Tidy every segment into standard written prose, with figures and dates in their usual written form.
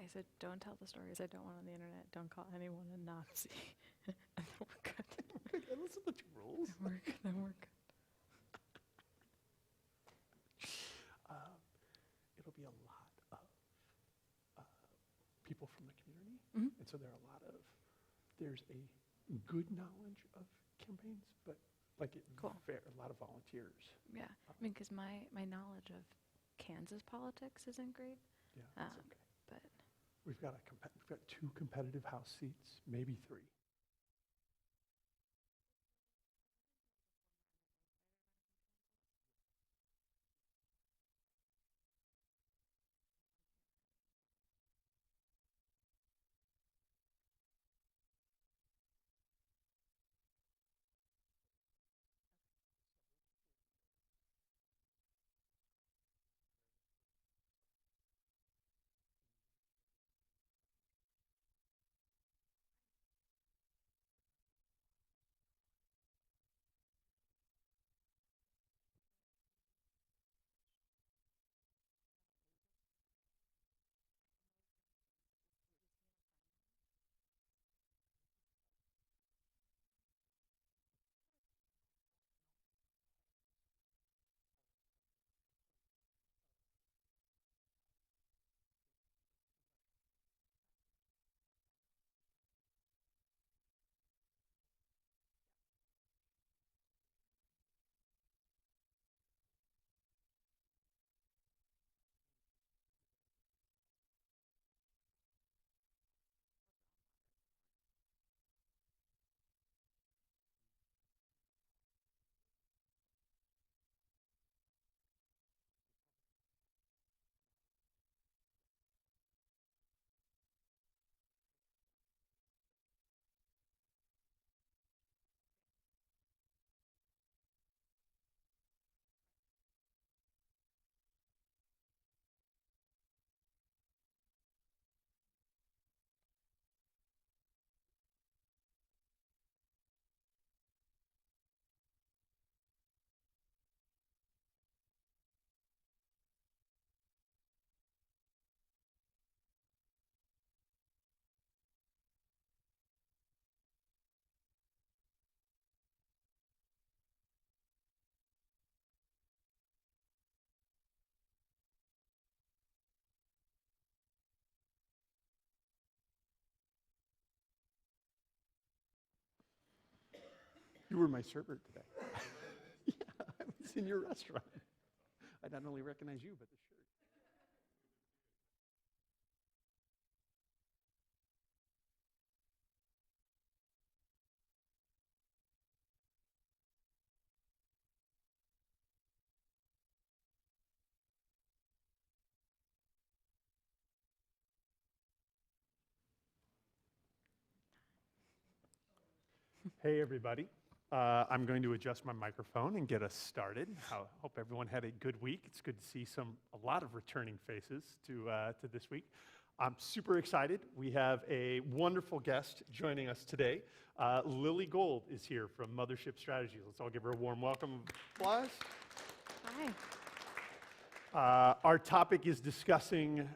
I said, don't tell the stories I don't want on the internet. Don't call anyone a Nazi. And then we're good. Okay, those are the two rules. Then we're good. It'll be a lot of people from the community. Mm-hmm. And so there's a good knowledge of campaigns, but like Cool. a lot of volunteers. Yeah, I mean, because my knowledge of Kansas politics isn't great. Yeah, that's okay. But We've got 2 competitive House seats, maybe 3. You were my server today. Yeah, I was in your restaurant. I not only recognize you, but the shirt. Hey, everybody. I'm going to adjust my microphone and get us started. I hope everyone had a good week. It's good to see a lot of returning faces to this week. I'm super excited. We have a wonderful guest joining us today. Lilly Gold is here from Mothership Strategies. Let's all give her a warm welcome. Applause. hi. Our topic is discussing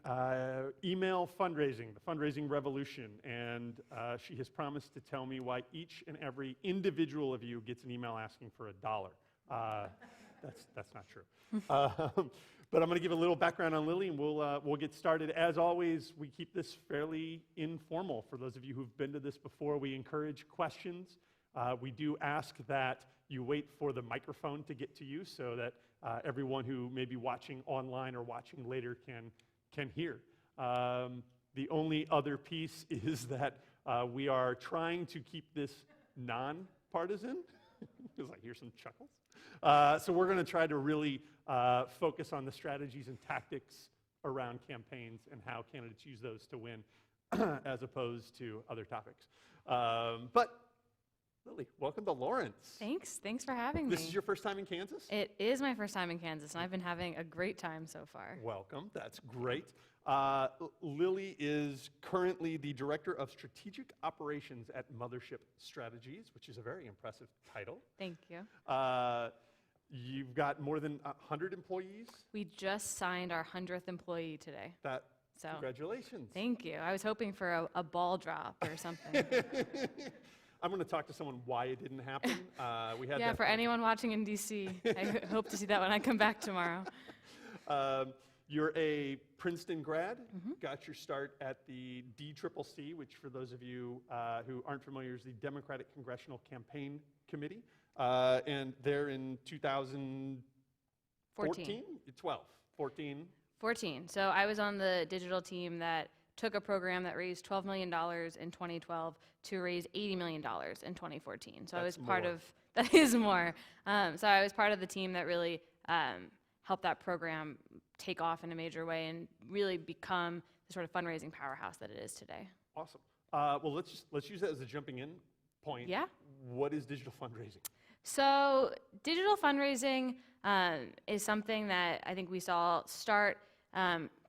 email fundraising, the fundraising revolution, and she has promised to tell me why each and every individual of you gets an email asking for $1. That's not true. But I'm going to give a little background on Lilly, and we'll get started. As always, we keep this fairly informal. For those of you who've been to this before, we encourage questions. We do ask that you wait for the microphone to get to you so that everyone who may be watching online or watching later can hear. The only other piece is that we are trying to keep this non-partisan, because I hear some chuckles. So we're going to try to really focus on the strategies and tactics around campaigns and how candidates use those to win as opposed to other topics. But Lilly, welcome to Lawrence. Thanks for having me. This is your first time in Kansas? It is my first time in Kansas, and I've been having a great time so far. Welcome, that's great. Lilly is currently the Director of Strategic Operations at Mothership Strategies, which is a very impressive title. Thank you. You've got more than 100 employees? We just signed our 100th employee today. So Congratulations. thank you. I was hoping for a ball drop or something. I'm going to talk to someone why it didn't happen. We had Yeah, that for anyone watching in DC, I hope to see that when I come back tomorrow. You're a Princeton grad, got your start at the DCCC, which for those of you who aren't familiar is the Democratic Congressional Campaign Committee, and there in 2014? 14. So I was on the digital team that took a program that raised $12 million in 2012 to raise $80 million in 2014. So I was part of, that is more. So I was part of the team that really helped that program take off in a major way and really become the sort of fundraising powerhouse that it is today. Awesome. Well, let's use that as a jumping in point. Yeah. What is digital fundraising? So digital fundraising is something that I think we saw start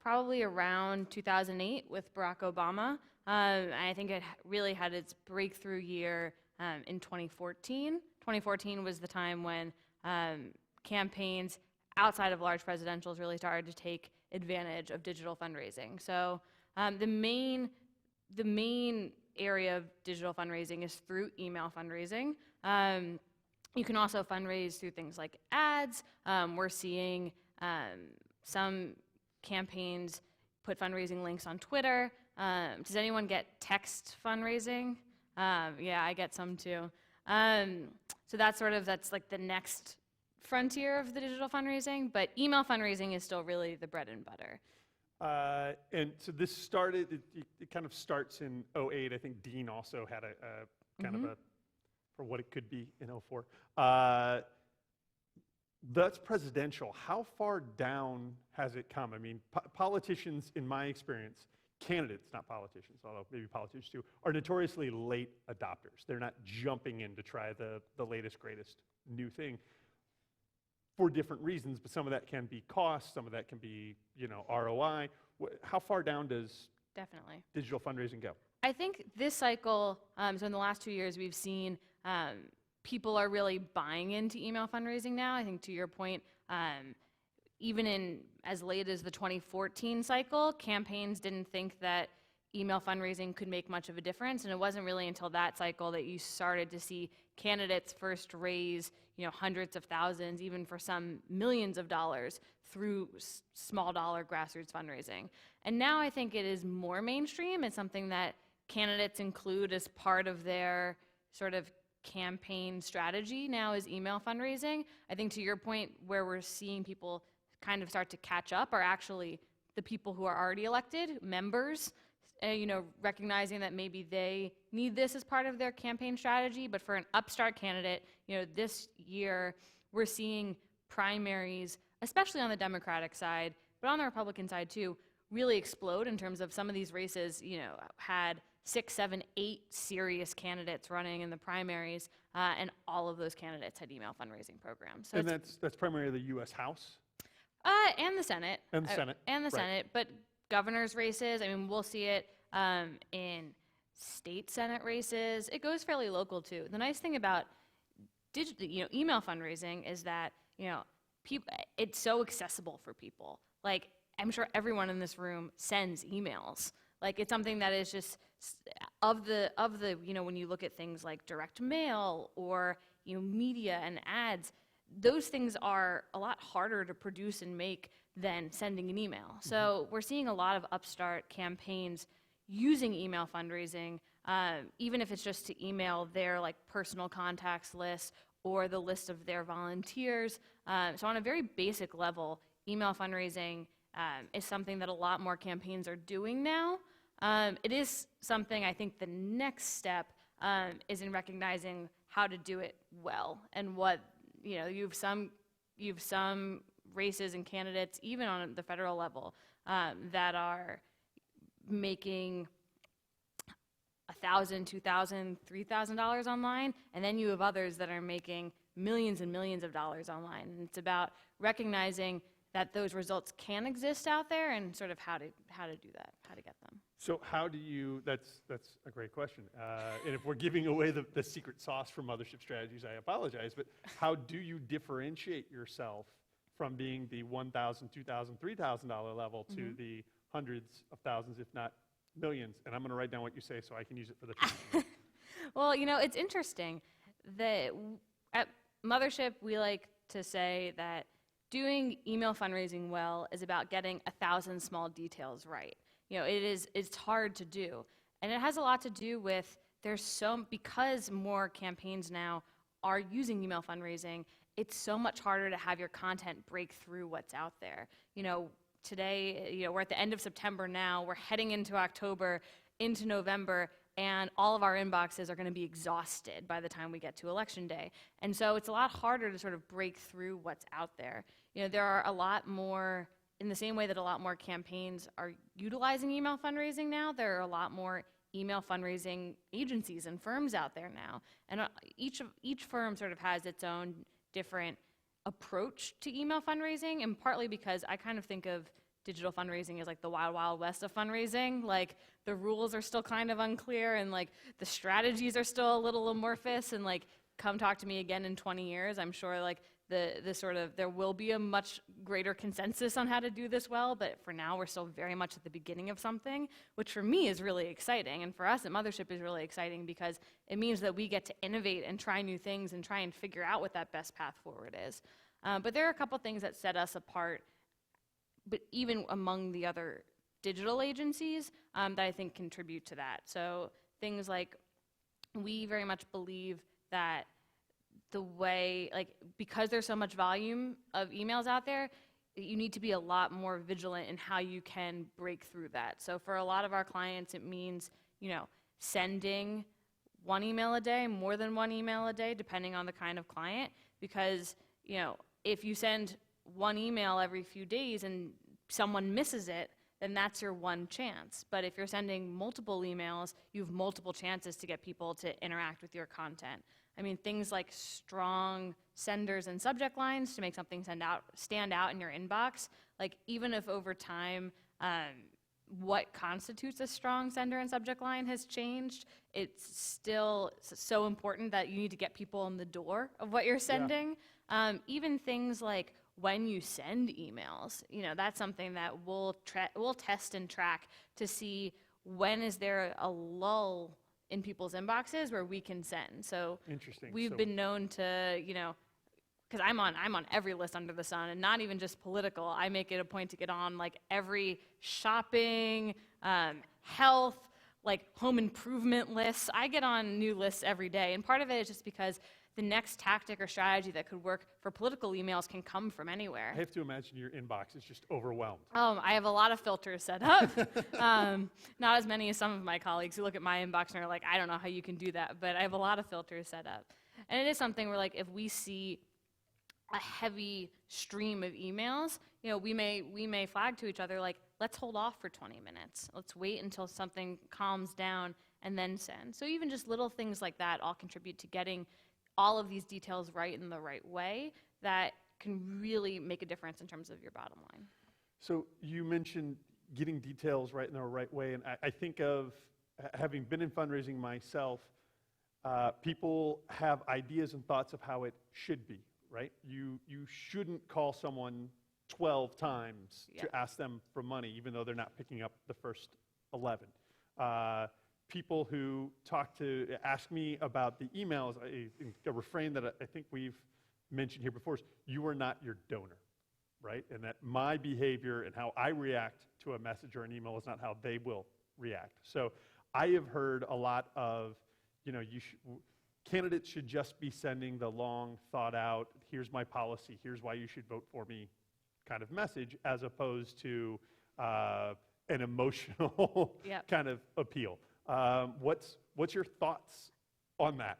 probably around 2008 with Barack Obama. I think it really had its breakthrough year in 2014. 2014 was the time when campaigns outside of large presidentials really started to take advantage of digital fundraising. So the main area of digital fundraising is through email fundraising. You can also fundraise through things like ads. We're seeing some campaigns put fundraising links on Twitter. Does anyone get text fundraising? Yeah, I get some too. So that's like the next frontier of the digital fundraising, but email fundraising is still really the bread and butter. And so this started, it kind of starts in 08. I think Dean also had a kind of a, for what it could be in 04. That's presidential. How far down has it come? I mean, politicians, in my experience, candidates, not politicians, although maybe politicians too, are notoriously late adopters. They're not jumping in to try the latest, greatest new thing for different reasons, but some of that can be cost, some of that can be, ROI. How far down does Definitely digital fundraising go? I think this cycle, so in the last 2 years, we've seen people are really buying into email fundraising now. I think to your point, even in as late as the 2014 cycle, campaigns didn't think that email fundraising could make much of a difference, and it wasn't really until that cycle that you started to see candidates first raise hundreds of thousands, even for some millions of dollars through small dollar grassroots fundraising. And now I think it is more mainstream. It's something that candidates include as part of their sort of campaign strategy now is email fundraising. I think to your point, where we're seeing people kind of start to catch up are actually the people who are already elected, members, recognizing that maybe they need this as part of their campaign strategy. But for an upstart candidate, this year we're seeing primaries, especially on the Democratic side, but on the Republican side too, really explode in terms of some of these races, had 6, 7, 8 serious candidates running in the primaries, and all of those candidates had email fundraising programs. So and that's primarily the U.S. House? And the Senate. And the Senate. And the right. Senate, but governor's races, we'll see it in state Senate races. It goes fairly local too. The nice thing about email fundraising is that, it's so accessible for people. Like, I'm sure everyone in this room sends emails. Like, it's something that is just of the when you look at things like direct mail or media and ads, those things are a lot harder to produce and make than sending an email. So we're seeing a lot of upstart campaigns using email fundraising, even if it's just to email their personal contacts list or the list of their volunteers. So on a very basic level, email fundraising is something that a lot more campaigns are doing now. It is something I think the next step is in recognizing how to do it well, and what you've some races and candidates even on the federal level that are making $1,000, $2,000, $3,000 online, and then you have others that are making millions and millions of dollars online. And it's about recognizing that those results can exist out there and sort of how to do that, how to get them. So how do you, that's a great question. And if we're giving away the secret sauce for mothership strategies, I apologize, but how do you differentiate yourself from being the $1,000, $2,000, $3,000 level to the hundreds of thousands, if not millions. And I'm going to write down what you say so I can use it for the future. Well, it's interesting that at Mothership, we like to say that doing email fundraising well is about getting 1,000 small details right. It's hard to do. And it has a lot to do with because more campaigns now are using email fundraising, it's so much harder to have your content break through what's out there. Today, we're at the end of September now, we're heading into October, into November, and all of our inboxes are going to be exhausted by the time we get to Election Day. And so it's a lot harder to sort of break through what's out there. There are a lot more, in the same way that a lot more campaigns are utilizing email fundraising now, there are a lot more email fundraising agencies and firms out there now. And each firm sort of has its own different approach to email fundraising, and partly because I kind of think of digital fundraising as like the wild, wild west of fundraising. Like the rules are still kind of unclear, and like the strategies are still a little amorphous, and like come talk to me again in 20 years. I'm sure like there will be a much greater consensus on how to do this well, but for now we're still very much at the beginning of something, which for me is really exciting, and for us at Mothership is really exciting because it means that we get to innovate and try new things and try and figure out what that best path forward is. But there are a couple things that set us apart, but even among the other digital agencies that I think contribute to that. So things like, we very much believe that because there's so much volume of emails out there, you need to be a lot more vigilant in how you can break through that. So for a lot of our clients, it means, sending one email a day, more than one email a day, depending on the kind of client, because, if you send one email every few days and someone misses it, then that's your one chance. But if you're sending multiple emails, you have multiple chances to get people to interact with your content. I mean, things like strong senders and subject lines to make something stand out in your inbox. Like, even if over time what constitutes a strong sender and subject line has changed, it's still so important that you need to get people in the door of what you're sending. Yeah. Even things like when you send emails, that's something that we'll test and track to see when is there a lull in people's inboxes where we can send. So interesting. We've been known to, because I'm on every list under the sun, and not even just political. I make it a point to get on like every shopping, health, like home improvement lists. I get on new lists every day, and part of it is just because the next tactic or strategy that could work for political emails can come from anywhere. I have to imagine your inbox is just overwhelmed. I have a lot of filters set up. Not as many as some of my colleagues who look at my inbox and are like, I don't know how you can do that, but I have a lot of filters set up. And it is something where, like, if we see a heavy stream of emails, we may flag to each other, like, let's hold off for 20 minutes. Let's wait until something calms down and then send. So even just little things like that all contribute to getting all of these details right in the right way that can really make a difference in terms of your bottom line. So you mentioned getting details right in the right way, and I think of, having been in fundraising myself, people have ideas and thoughts of how it should be, right? You shouldn't call someone 12 times to ask them for money, even though they're not picking up the first 11. People who ask me about the emails, a refrain that I think we've mentioned here before is, you are not your donor, right? And that my behavior and how I react to a message or an email is not how they will react. So I have heard a lot of, candidates should just be sending the long, thought out, here's my policy, here's why you should vote for me kind of message, as opposed to an emotional kind of appeal. What's your thoughts on that?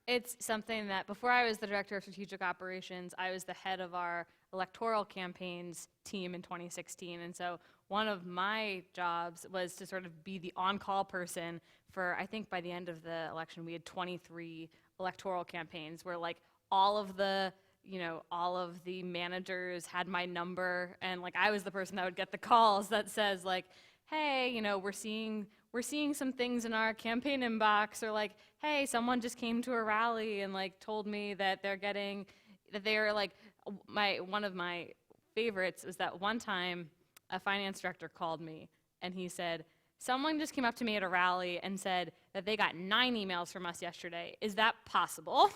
It's something that, before I was the director of strategic operations, I was the head of our electoral campaigns team in 2016. And so one of my jobs was to sort of be the on-call person for, I think by the end of the election, we had 23 electoral campaigns where, like, all of the managers had my number, and like I was the person that would get the calls that says, like, hey, we're seeing some things in our campaign inbox, or like, hey, someone just came to a rally and like told me that they're like, one of my favorites was that one time a finance director called me, and he said, someone just came up to me at a rally and said that they got 9 emails from us yesterday. Is that possible?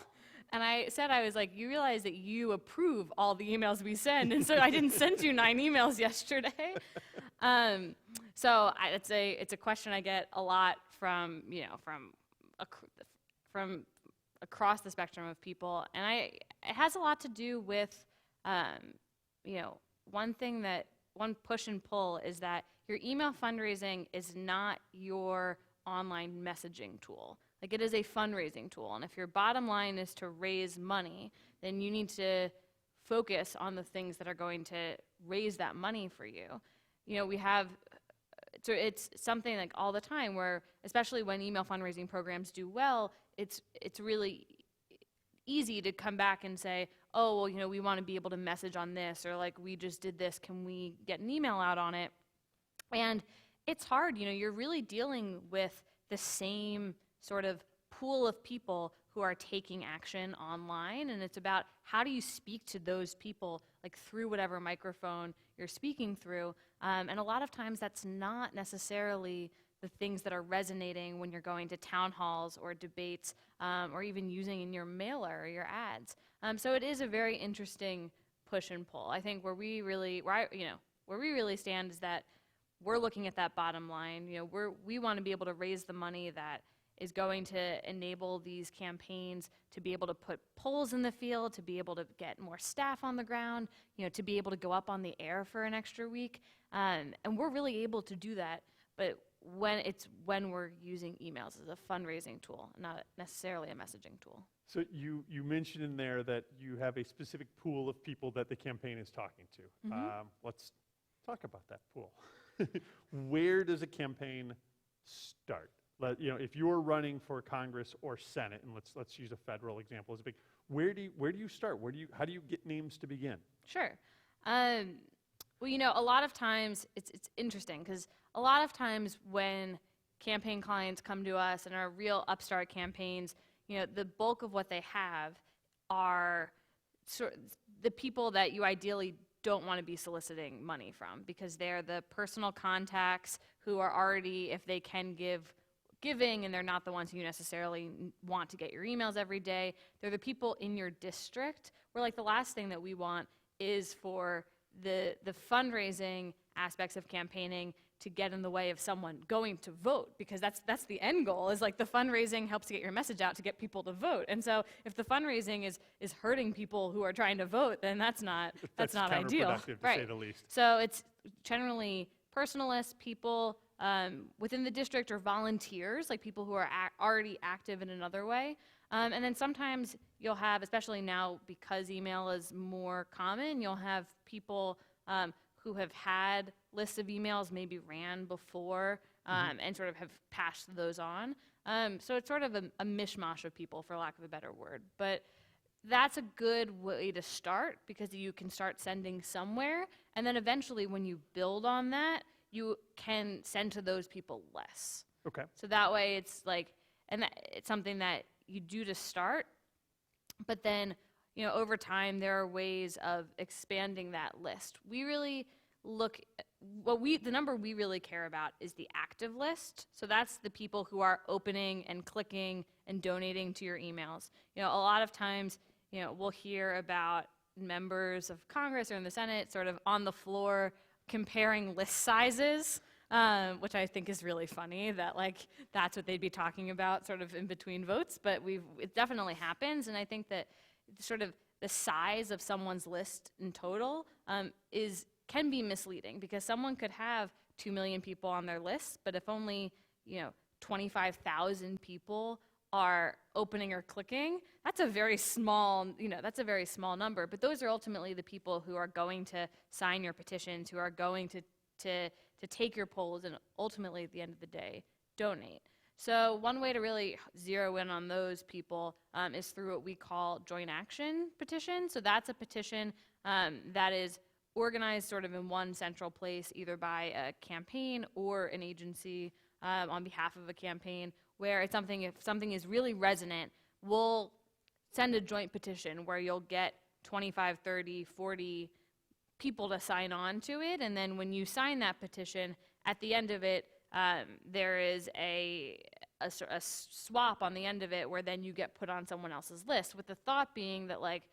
And I said, I was like, you realize that you approve all the emails we send, and so I didn't send you 9 emails yesterday. It's a question I get a lot from across the spectrum of people, and it has a lot to do with, one push and pull is that your email fundraising is not your online messaging tool. Like, it is a fundraising tool, and if your bottom line is to raise money, then you need to focus on the things that are going to raise that money for you. It's something like all the time where, especially when email fundraising programs do well, it's really easy to come back and say, oh, well, we want to be able to message on this, or like, we just did this, can we get an email out on it? And it's hard, you're really dealing with the same sort of pool of people who are taking action online, and it's about how do you speak to those people, like, through whatever microphone you're speaking through, and a lot of times that's not necessarily the things that are resonating when you're going to town halls or debates, or even using in your mailer or your ads. So it is a very interesting push and pull. I think where we really stand is that we're looking at that bottom line. We want to be able to raise the money that is going to enable these campaigns to be able to put polls in the field, to be able to get more staff on the ground, to be able to go up on the air for an extra week. And we're really able to do that, but when we're using emails as a fundraising tool, not necessarily a messaging tool. So you mentioned in there that you have a specific pool of people that the campaign is talking to. Mm-hmm. Let's talk about that pool. Where does a campaign start? If you're running for Congress or Senate, and let's use a federal example as a big, where do you start? How do you get names to begin? Sure. A lot of times it's interesting because a lot of times when campaign clients come to us and are real upstart campaigns, the bulk of what they have are the people that you ideally don't want to be soliciting money from, because they're the personal contacts who are already, if they can giving, and they're not the ones who you necessarily want to get your emails every day. They're the people in your district where, like, the last thing that we want is for the fundraising aspects of campaigning to get in the way of someone going to vote, because that's the end goal, is like the fundraising helps to get your message out to get people to vote. And so if the fundraising is hurting people who are trying to vote, then that's not ideal. Counterproductive, to say the least. So it's generally personalists, people within the district, or volunteers, like people who are already active in another way. And then sometimes you'll have, especially now because email is more common, you'll have people who have had lists of emails, maybe ran before, and sort of have passed those on. So it's sort of a mishmash of people, for lack of a better word. But that's a good way to start, because you can start sending somewhere, and then eventually when you build on that, you can send to those people less. Okay. So that way it's like, it's something that you do to start, but then, over time there are ways of expanding that list. We really look, the number we really care about is the active list. So that's the people who are opening and clicking and donating to your emails. A lot of times, we'll hear about members of Congress or in the Senate sort of on the floor comparing list sizes, which I think is really funny that, like, that's what they'd be talking about sort of in between votes, but it definitely happens. And I think that sort of the size of someone's list in total can be misleading, because someone could have 2 million people on their list, but if only 25,000 people are opening or clicking, that's a very small number. But those are ultimately the people who are going to sign your petitions, who are going to take your polls, and ultimately at the end of the day donate. So one way to really zero in on those people is through what we call joint action petition. So that's a petition that is organized sort of in one central place, either by a campaign or an agency on behalf of a campaign, where if something is really resonant, we'll send a joint petition where you'll get 25, 30, 40 people to sign on to it. And then when you sign that petition, at the end of it, there is a swap on the end of it where then you get put on someone else's list, with the thought being that, like,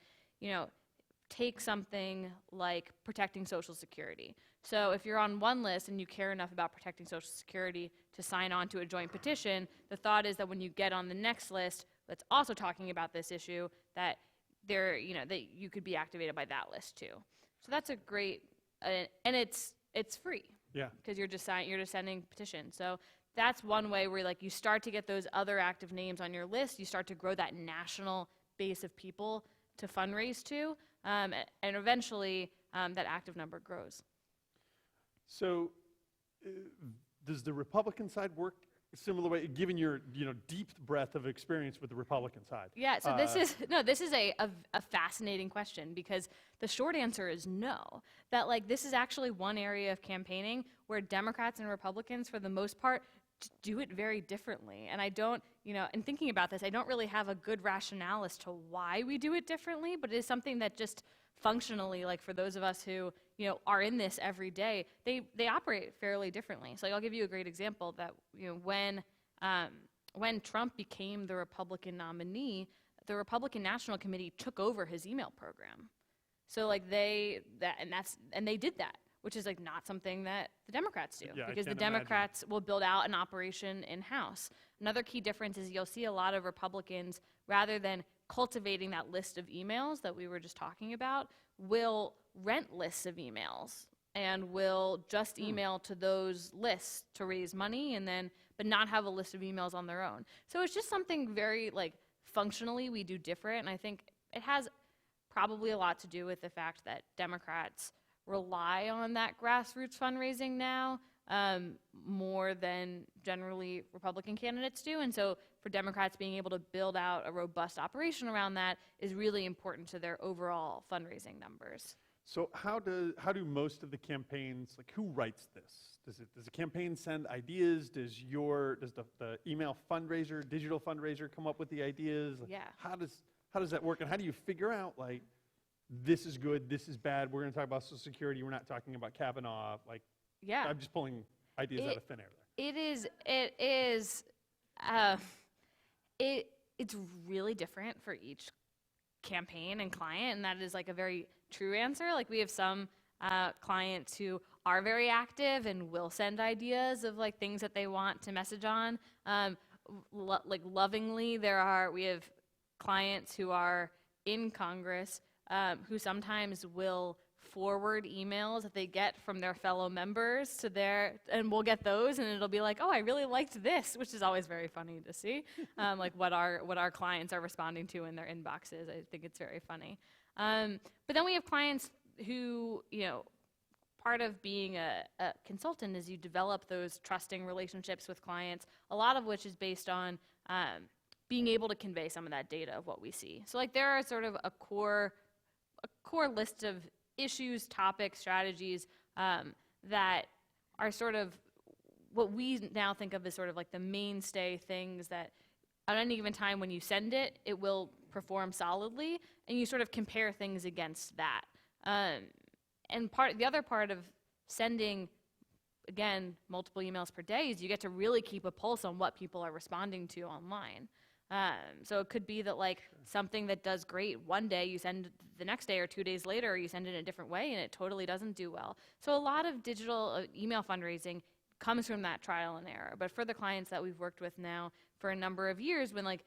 take something like protecting Social Security. So if you're on one list and you care enough about protecting Social Security to sign on to a joint petition, the thought is that when you get on the next list that's also talking about this issue, that that you could be activated by that list too. So that's a great, and it's free. Yeah. Because you're just sending petitions. So that's one way where, like, you start to get those other active names on your list. You start to grow that national base of people to fundraise to, and eventually that active number grows. So does the Republican side work a similar way, given your deep breadth of experience with the Republican side? Yeah, so this is a fascinating question, because the short answer is no. That, like, this is actually one area of campaigning where Democrats and Republicans, for the most part, do it very differently. And I don't, in thinking about this, I don't really have a good rationale as to why we do it differently, but it is something that just functionally, like, for those of us who, are in this every day, they operate fairly differently. So, like, I'll give you a great example that, when Trump became the Republican nominee, the Republican National Committee took over his email program. So, like, they did that, which is, like, not something that the Democrats do, Yeah, because the Democrats will build out an operation in-house. Another key difference is you'll see a lot of Republicans, rather than cultivating that list of emails that we were just talking about, will rent lists of emails and will just email to those lists to raise money, but not have a list of emails on their own. So it's just something very, like, functionally we do different, and I think it has probably a lot to do with the fact that Democrats rely on that grassroots fundraising now more than generally Republican candidates do. And so for Democrats, being able to build out a robust operation around that is really important to their overall fundraising numbers. So how do most of the campaigns, like, who writes this? Does the campaign send ideas? Does the email fundraiser, digital fundraiser, come up with the ideas? Like, Yeah. How does that work? And how do you figure out, like, this is good, this is bad, we're going to talk about Social Security, we're not talking about Kavanaugh? Like, Yeah. I'm just pulling ideas out of thin air there. It's really different for each campaign and client, and that is, like, a very true answer. Like, we have some clients who are very active and will send ideas of, like, things that they want to message on. Like, lovingly, we have clients who are in Congress who sometimes will forward emails that they get from their fellow members and we'll get those, and it'll be like, oh, I really liked this, which is always very funny to see, like what our clients are responding to in their inboxes. I think it's very funny. But then we have clients who, part of being a consultant is you develop those trusting relationships with clients, a lot of which is based on being able to convey some of that data of what we see. So, like, there are sort of a core list of issues, topics, strategies that are sort of what we now think of as sort of like the mainstay things that at any given time when you send it, it will perform solidly, and you sort of compare things against that. And the other part of sending, again, multiple emails per day is you get to really keep a pulse on what people are responding to online. So it could be that, like, something that does great one day, you send the next day or 2 days later, or you send it in a different way and it totally doesn't do well. So a lot of digital email fundraising comes from that trial and error. But for the clients that we've worked with now for a number of years, when, like,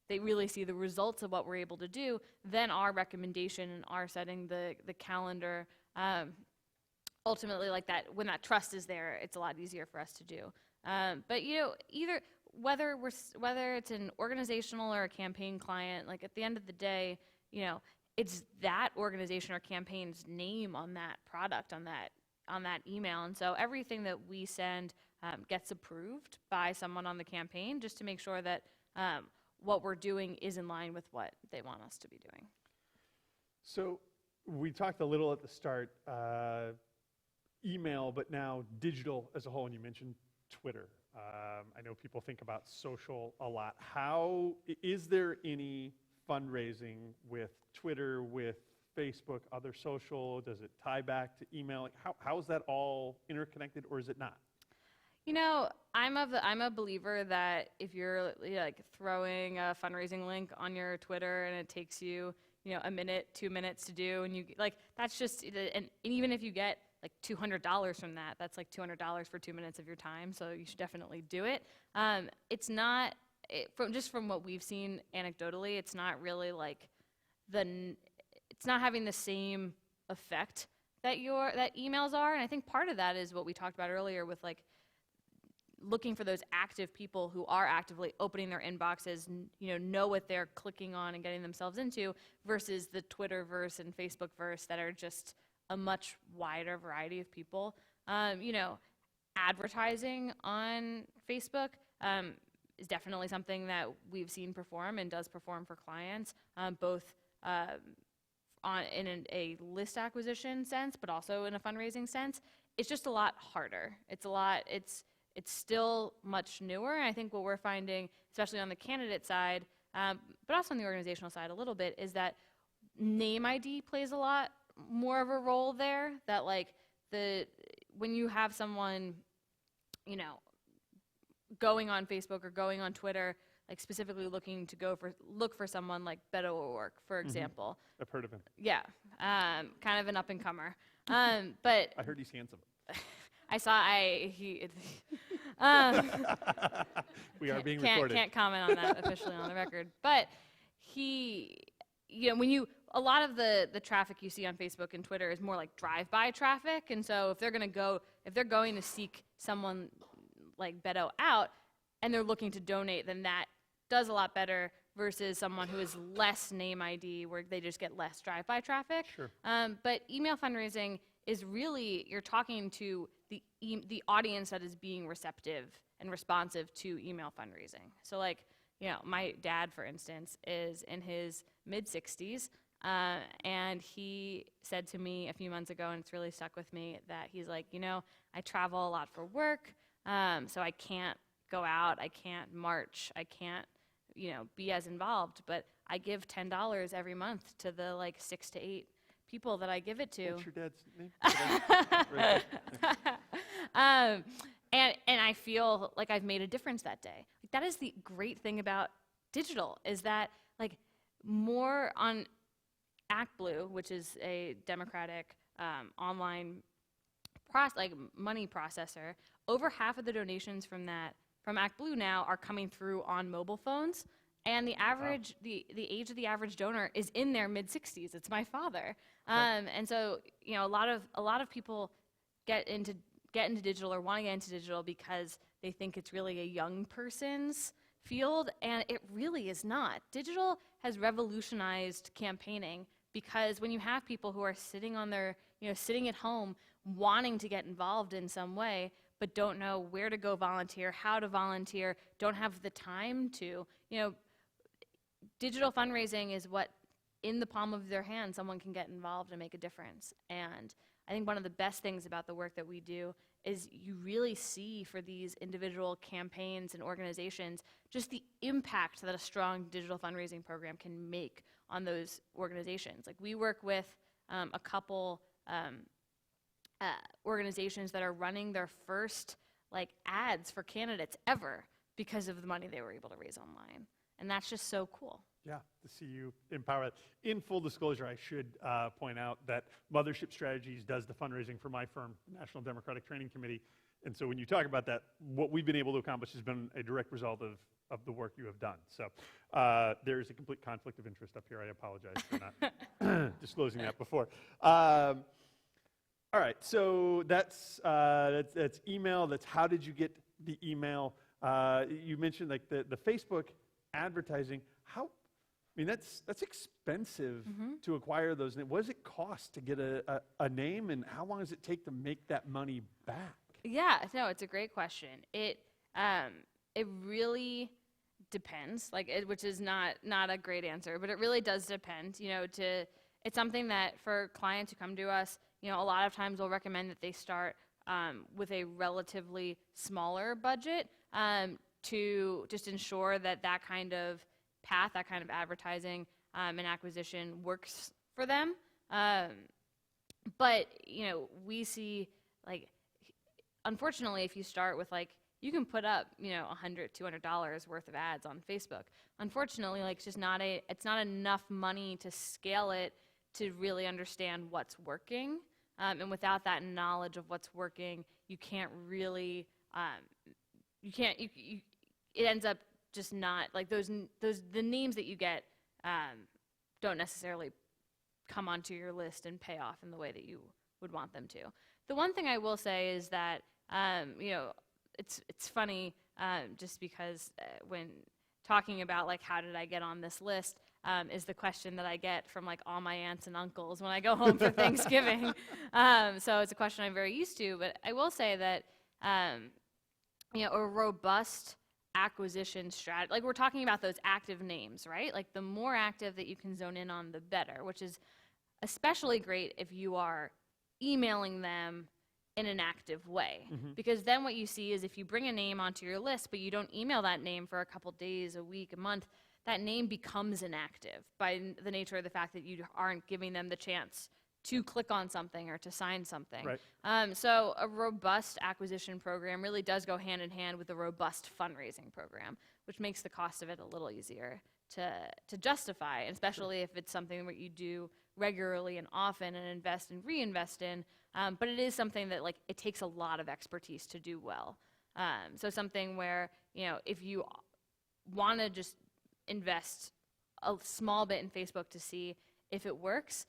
they really see the results of what we're able to do, then our recommendation and our setting the calendar, ultimately, like, that, when that trust is there, it's a lot easier for us to do. But whether it's an organizational or a campaign client, like, at the end of the day, it's that organization or campaign's name on that product, on that email. And so everything that we send gets approved by someone on the campaign, just to make sure that what we're doing is in line with what they want us to be doing. So we talked a little at the start, email, but now digital as a whole, and you mentioned Twitter. I know people think about social a lot. Is there any fundraising with Twitter, with Facebook, other social? Does it tie back to email? Like, how is that all interconnected, or is it not? You know, I'm a believer that if you're like throwing a fundraising link on your Twitter and it takes you, a minute, 2 minutes to do, and you like that's just and even if you get like $200 from that, that's like $200 for 2 minutes of your time. So you should definitely do it. It's not from what we've seen anecdotally, it's not really like it's not having the same effect that emails are, and I think part of that is what we talked about earlier with like looking for those active people who are actively opening their inboxes, know what they're clicking on and getting themselves into, versus the Twitterverse and Facebookverse that are just a much wider variety of people. Advertising on Facebook is definitely something that we've seen perform and does perform for clients, both in a list acquisition sense, but also in a fundraising sense. It's just a lot harder. It's still much newer, and I think what we're finding, especially on the candidate side, but also on the organizational side a little bit, is that name ID plays a lot more of a role there. That like when you have someone, going on Facebook or going on Twitter, like specifically looking to look for someone like Beto O'Rourke, for example. I've heard of him. Yeah, kind of an up and comer, but I heard he's handsome. We are being recorded. Can't comment on that officially on the record. But a lot of the traffic you see on Facebook and Twitter is more like drive-by traffic. And so if they're going to seek someone like Beto out and they're looking to donate, then that does a lot better versus someone who is less name ID where they just get less drive-by traffic. Sure. But email fundraising is really, you're talking to the audience that is being receptive and responsive to email fundraising. So like, my dad, for instance, is in his mid-60s, and he said to me a few months ago, and it's really stuck with me, that he's like, I travel a lot for work, so I can't go out, I can't march, I can't, be as involved, but I give $10 every month to the like 6 to 8 people that I give it to. What's your dad's name? And I feel like I've made a difference that day. Like, that is the great thing about digital, is that like more on ActBlue, which is a democratic online money processor, over half of the donations from ActBlue now are coming through on mobile phones. And the average, the age of the average donor is in their mid-60s. It's my father, and so a lot of people get into digital or want to get into digital because they think it's really a young person's field, and it really is not. Digital has revolutionized campaigning because when you have people who are sitting at home wanting to get involved in some way, but don't know where to go volunteer, how to volunteer, don't have the time to, digital fundraising is what, in the palm of their hand, someone can get involved and make a difference. And I think one of the best things about the work that we do is you really see for these individual campaigns and organizations just the impact that a strong digital fundraising program can make on those organizations. Like, we work with a couple organizations that are running their first ads for candidates ever because of the money they were able to raise online. And that's just so cool. Yeah, to see you empower it. In full disclosure, I should point out that Mothership Strategies does the fundraising for my firm, the National Democratic Training Committee. And so when you talk about that, what we've been able to accomplish has been a direct result of the work you have done. So there's a complete conflict of interest up here. I apologize for not disclosing that before. All right, so that's email. That's how did you get the email. You mentioned like the Facebook advertising. That's expensive to acquire those names. What does it cost to get a name, and how long does it take to make that money back? Yeah, no, it's a great question. It really depends, which is not a great answer, but it really does depend. It's something that for clients who come to us, a lot of times we'll recommend that they start with a relatively smaller budget to just ensure that kind of path, that kind of advertising and acquisition works for them. But, we see, like, unfortunately, if you start with, like, you can put up, $100, $200 worth of ads on Facebook. Unfortunately, like, it's not enough money to scale it to really understand what's working. And without that knowledge of what's working, you can't really, it ends up just not, like, the names that you get don't necessarily come onto your list and pay off in the way that you would want them to. The one thing I will say is that, it's funny, just because when talking about, like, how did I get on this list, is the question that I get from, like, all my aunts and uncles when I go home for Thanksgiving. So it's a question I'm very used to, but I will say that, a robust acquisition strategy, like, we're talking about those active names, right? Like, the more active that you can zone in on, the better, which is especially great if you are emailing them in an active way. Because then what you see is if you bring a name onto your list, but you don't email that name for a couple days, a week, a month, that name becomes inactive by the nature of the fact that you aren't giving them the chance to click on something or to sign something. Right. So a robust acquisition program really does go hand in hand with a robust fundraising program, which makes the cost of it a little easier to justify, and especially if it's something that you do regularly and often and invest and reinvest in. But it is something that, like, it takes a lot of expertise to do well. So something where, if you want to just invest a small bit in Facebook to see if it works,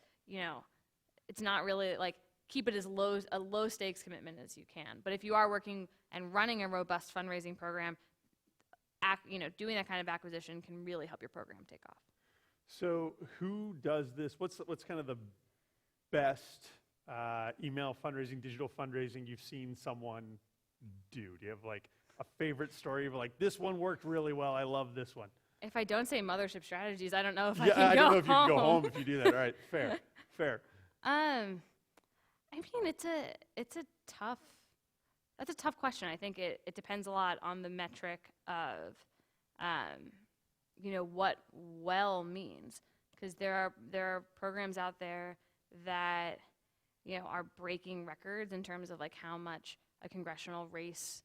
it's not really, like, keep it as a low stakes commitment as you can. But if you are working and running a robust fundraising program, doing that kind of acquisition can really help your program take off. So who does this? What's kind of the best email fundraising, digital fundraising you've seen someone do? Do you have, like, a favorite story of, like, this one worked really well, I love this one? If I don't say Mothership Strategies, I don't know if I Yeah, can go home. I don't know if you can go home if you do that. All right, fair. I mean, that's a tough question. I think it depends a lot on the metric of, what well means. Because there are programs out there that, are breaking records in terms of, like, how much a congressional race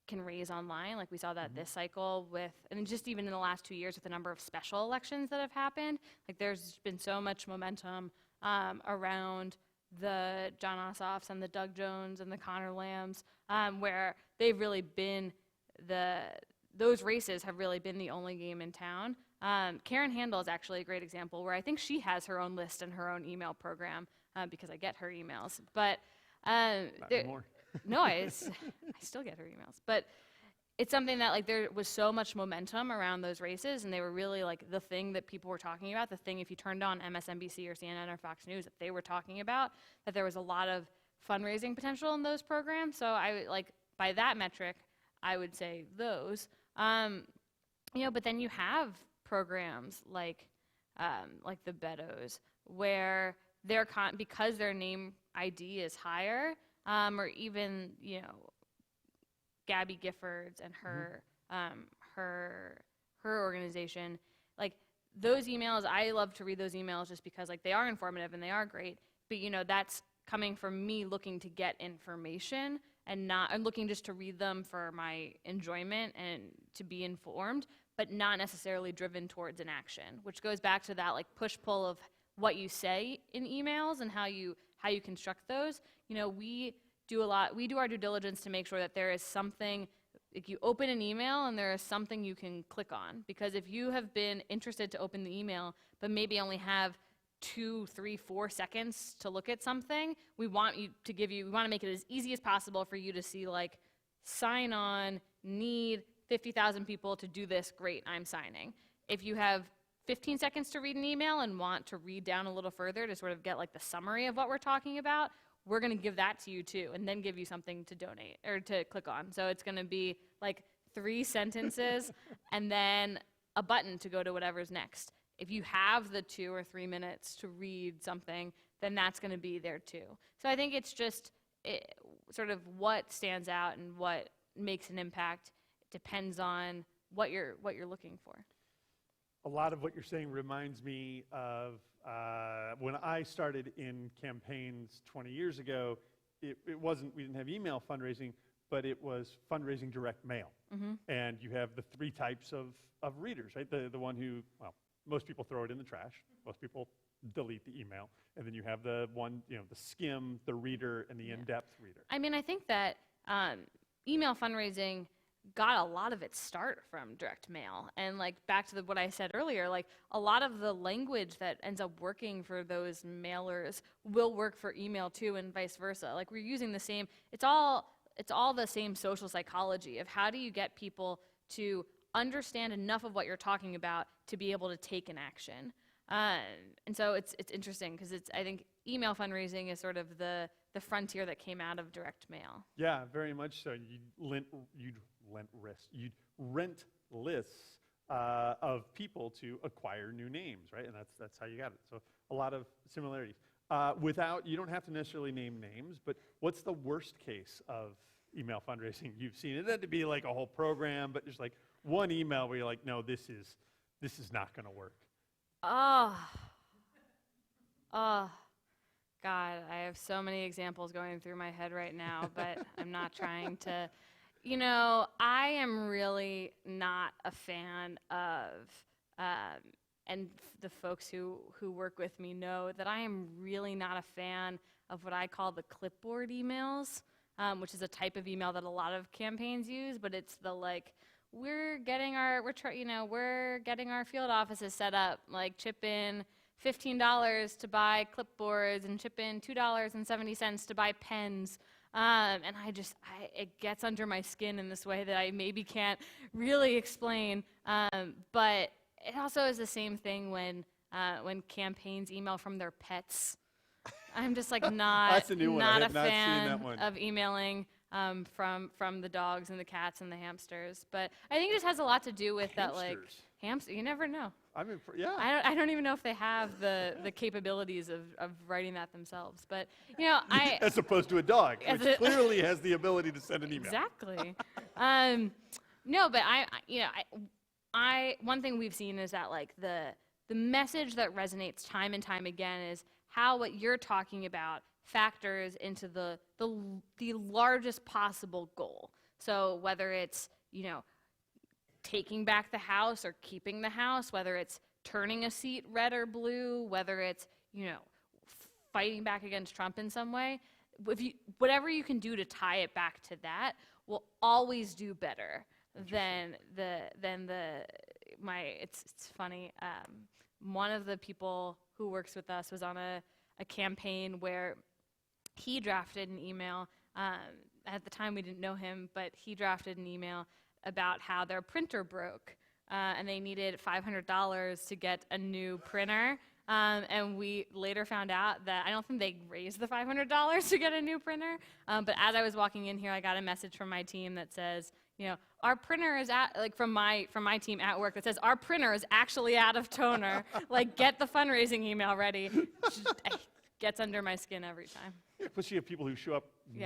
can raise online. Like, we saw that this cycle and just even in the last 2 years with the number of special elections that have happened. Like, there's been so much momentum around the John Ossoffs and the Doug Jones and the Connor Lambs, where they've really been those races have really been the only game in town. Karen Handel is actually a great example where I think she has her own list and her own email program, because I get her emails. But Not anymore. no, I still get her emails. But it's something that, like, there was so much momentum around those races, and they were really, like, the thing that people were talking about, the thing if you turned on MSNBC or CNN or Fox News that they were talking about, that there was a lot of fundraising potential in those programs. So by that metric, I would say those. But then you have programs like the Beddoes, where because their name ID is higher, or even, Gabby Giffords and her organization, like, those emails, I love to read those emails just because, like, they are informative and they are great, but, that's coming from me looking to get information and looking just to read them for my enjoyment and to be informed, but not necessarily driven towards an action, which goes back to that, like, push-pull of what you say in emails and how you construct those. We do our due diligence to make sure that there is something, like, you open an email and there is something you can click on. Because if you have been interested to open the email, but maybe only have 2, 3, 4 seconds to look at something, we want to make it as easy as possible for you to see, like, sign on, need 50,000 people to do this, great, I'm signing. If you have 15 seconds to read an email and want to read down a little further to sort of get, like, the summary of what we're talking about, we're going to give that to you too, and then give you something to donate or to click on. So it's going to be, like, 3 sentences and then a button to go to whatever's next. If you have the 2 or 3 minutes to read something, then that's going to be there too. So I think it's just sort of what stands out and what makes an impact. It depends on what you're looking for. A lot of what you're saying reminds me of when I started in campaigns 20 years ago, it wasn't, we didn't have email fundraising, but it was fundraising direct mail. And you have the three types of readers, right? The one who, well, most people throw it in the trash. Most people delete the email. And then you have the one, the skim, the reader, and the in-depth reader. I mean, I think that email fundraising got a lot of its start from direct mail. And like back to what I said earlier, like a lot of the language that ends up working for those mailers will work for email too, and vice versa. Like we're using the same, it's all the same social psychology of how do you get people to understand enough of what you're talking about to be able to take an action. And so it's interesting because I think email fundraising is sort of the frontier that came out of direct mail. Yeah, very much so. You'd rent lists of people to acquire new names, right? And that's how you got it. So a lot of similarities. You don't have to necessarily name names, but what's the worst case of email fundraising you've seen? It had to be like a whole program, but just like one email where you're like, no, this is not going to work. Oh, God, I have so many examples going through my head right now, but I'm not trying to, I am really not a fan of, and the folks who work with me know that I am really not a fan of what I call the clipboard emails, which is a type of email that a lot of campaigns use, but it's the like, we're getting our field offices set up, like chip in $15 to buy clipboards and chip in $2.70 to buy pens. And it gets under my skin in this way that I maybe can't really explain. But it also is the same thing when campaigns email from their pets. I'm just like That's a new one. I have not seen that fan one. of emailing from the dogs and the cats and the hamsters. But I think it just has a lot to do with that, like, hamster. You never know. I mean, yeah. I don't even know if they have the capabilities of writing that themselves. But as opposed to a dog, which clearly has the ability to send an email. Exactly. No, but one thing we've seen is that like the message that resonates time and time again is how what you're talking about factors into the largest possible goal. So whether it's, taking back the house or keeping the house, whether it's turning a seat red or blue, whether it's, fighting back against Trump in some way, whatever you can do to tie it back to that will always do better than it's funny. One of the people who works with us was on a campaign where he drafted an email. At the time we didn't know him, but he drafted an email about how their printer broke and they needed $500 to get a new printer. And we later found out that I don't think they raised the $500 to get a new printer. But as I was walking in here, I got a message from my team that says, our printer is from my team at work that says, our printer is actually out of toner. Like, get the fundraising email ready. Gets under my skin every time. Especially you have people who show up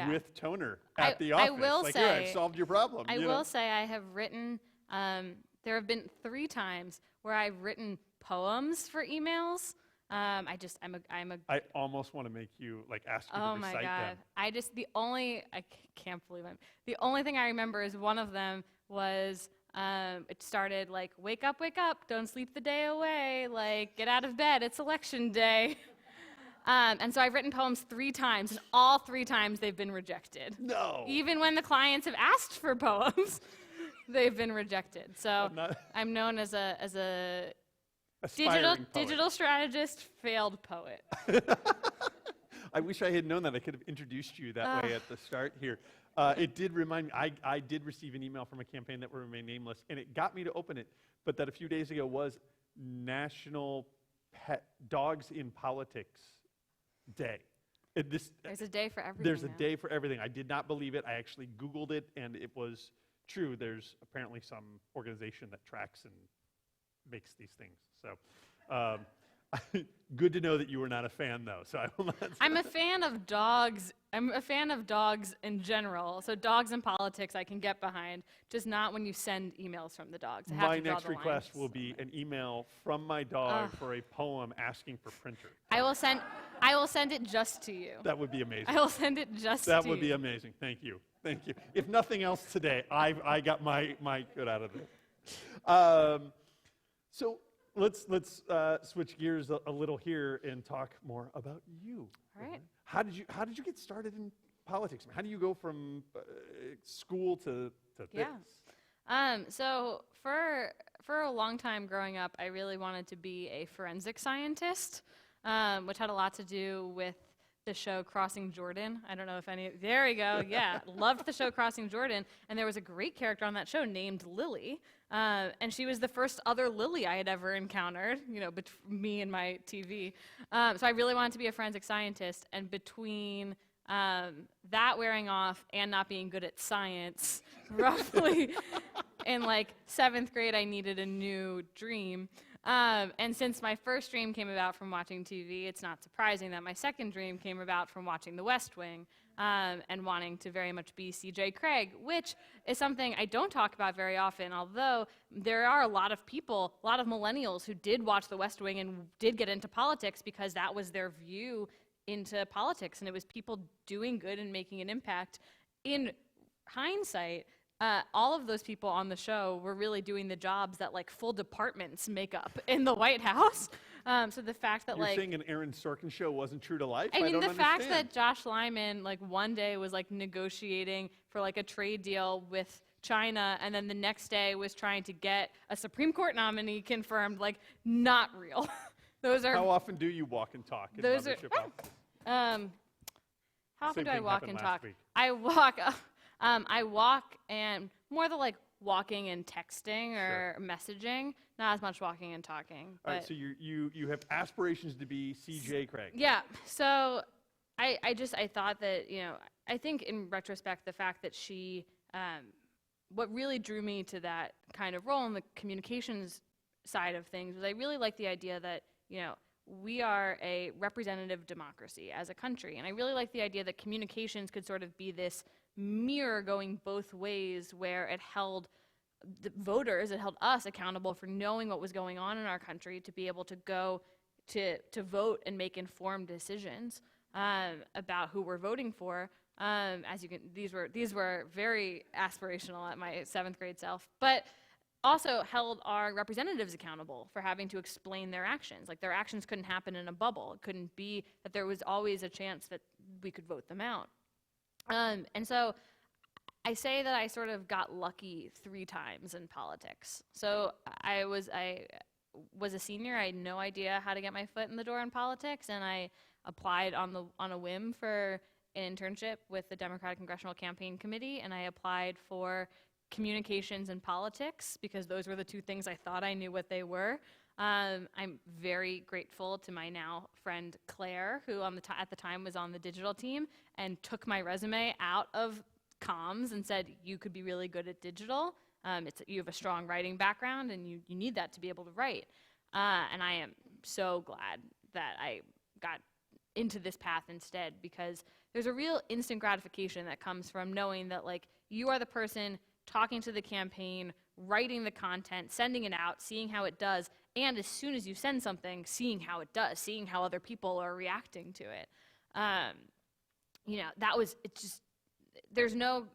with toner at the office. I will like, say, here, I've solved your problem. I will say I have written, there have been 3 times where I've written poems for emails. I almost want to make you, ask you to recite them. Oh my God. I can't believe it. The only thing I remember is one of them was, it started like, wake up, don't sleep the day away, like, get out of bed, it's election day. And so I've written poems 3 times, and all 3 times they've been rejected. No. Even when the clients have asked for poems, they've been rejected. So I'm known as a digital strategist, failed poet. I wish I had known that. I could have introduced you that way at the start here. It did remind me, I did receive an email from a campaign that will remain nameless, and it got me to open it, but that a few days ago was National Pet Dogs in Politics Day. There's a day for everything. There's a day for everything. I did not believe it. I actually Googled it, and it was true. There's apparently some organization that tracks and makes these things. So Good to know that you were not a fan, though. So I will not. I'm a fan of dogs. I'm a fan of dogs in general. So dogs and politics I can get behind, just not when you send emails from the dogs. I have My to draw next the request line will be an email from my dog for a poem asking for printer. I will send it just to you. That would be amazing. I will send it just to you. That would be amazing. Thank you. Thank you. If nothing else today, I got my good out of it. So let's switch gears a little here and talk more about you. All right. How did you get started in politics? How do you go from school to this? Yeah. So for a long time growing up, I really wanted to be a forensic scientist, which had a lot to do with the show Crossing Jordan. I don't know if there we go, yeah. Loved the show Crossing Jordan, and there was a great character on that show named Lilly, and she was the first other Lilly I had ever encountered, me and my TV. So I really wanted to be a forensic scientist, and between that wearing off and not being good at science, roughly in like 7th grade, I needed a new dream. And since my first dream came about from watching TV, it's not surprising that my second dream came about from watching The West Wing and wanting to very much be C.J. Craig, which is something I don't talk about very often, although there are a lot of people, a lot of millennials who did watch The West Wing and did get into politics because that was their view into politics, and it was people doing good and making an impact. In hindsight, all of those people on the show were really doing the jobs that like full departments make up in the White House. So the fact that You're like saying an Aaron Sorkin show wasn't true to life? I mean, don't the fact understand. that Josh Lyman like one day was like negotiating for like a trade deal with China, and then the next day was trying to get a Supreme Court nominee confirmed, like not real. Those are How often do you walk and talk? In those are Mothership House? how often Same do I thing walk happened and last talk? week. I walk and more the like walking and texting or messaging, not as much walking and talking. All right, But so you have aspirations to be C.J. Craig. yeah, so I thought that, I think in retrospect, the fact that she, what really drew me to that kind of role in the communications side of things was I really like the idea that, we are a representative democracy as a country. And I really like the idea that communications could sort of be this mirror going both ways, where it held the voters, it held us accountable for knowing what was going on in our country, to be able to go to vote and make informed decisions about who we're voting for. As you can, these were very aspirational at my 7th grade self, but also held our representatives accountable for having to explain their actions. Like, their actions couldn't happen in a bubble. It couldn't be that there was always a chance that we could vote them out. And so I say that I sort of got lucky 3 times in politics. So I was a senior. I had no idea how to get my foot in the door in politics, and I applied on a whim for an internship with the Democratic Congressional Campaign Committee, and I applied for communications and politics because those were the 2 things I thought I knew what they were. I'm very grateful to my now friend Claire, who at the time was on the digital team, and took my resume out of comms and said, you could be really good at digital. You have a strong writing background, and you need that to be able to write. And I am so glad that I got into this path instead, because there's a real instant gratification that comes from knowing that, like, you are the person talking to the campaign, writing the content, sending it out, seeing how it does, and as soon as you send something, seeing how it does, seeing how other people are reacting to it. There's no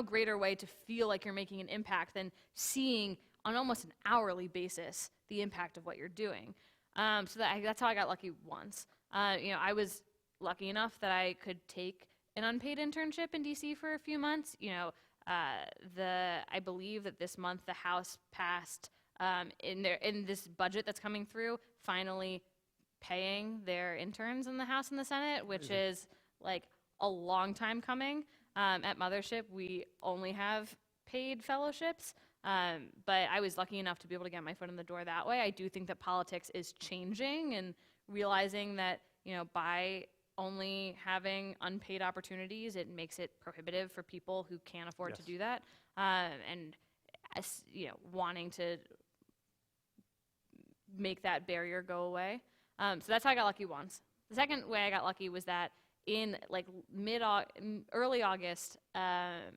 greater way to feel like you're making an impact than seeing on almost an hourly basis the impact of what you're doing. So that's how I got lucky once. I was lucky enough that I could take an unpaid internship in DC for a few months. I believe that this month the House passed in this budget that's coming through, finally paying their interns in the House and the Senate, which is like a long time coming. At Mothership, we only have paid fellowships, but I was lucky enough to be able to get my foot in the door that way. I do think that politics is changing, and realizing that, by only having unpaid opportunities, it makes it prohibitive for people who can't afford to do that. And wanting to make that barrier go away. So that's how I got lucky once. The second way I got lucky was that in like early August, so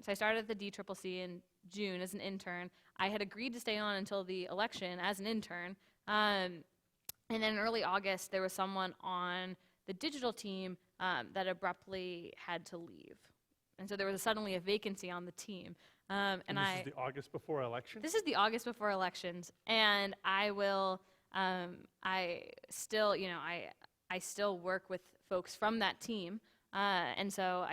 I started at the DCCC in June as an intern. I had agreed to stay on until the election as an intern. And then in early August, there was someone on the digital team that abruptly had to leave. And so there was suddenly a vacancy on the team. And this is the August before election? This is the August before elections. And I will, I still, you know, I still work with folks from that team. And so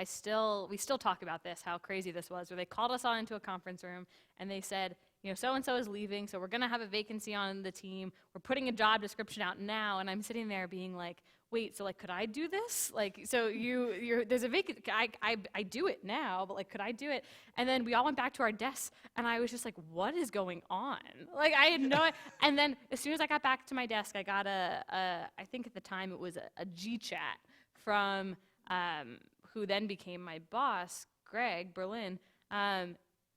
we still talk about this, how crazy this was, where they called us all into a conference room and they said, you know, so-and-so is leaving, so we're going to have a vacancy on the team. We're putting a job description out now. And I'm sitting there being like, wait, so like, could I do this? Like, so there's a vacancy, I do it now, but like, could I do it? And then we all went back to our desks and I was just like, what is going on? Like, I had no, and then as soon as I got back to my desk, I got I think at the time it was a G-chat from, who then became my boss, Greg Berlin,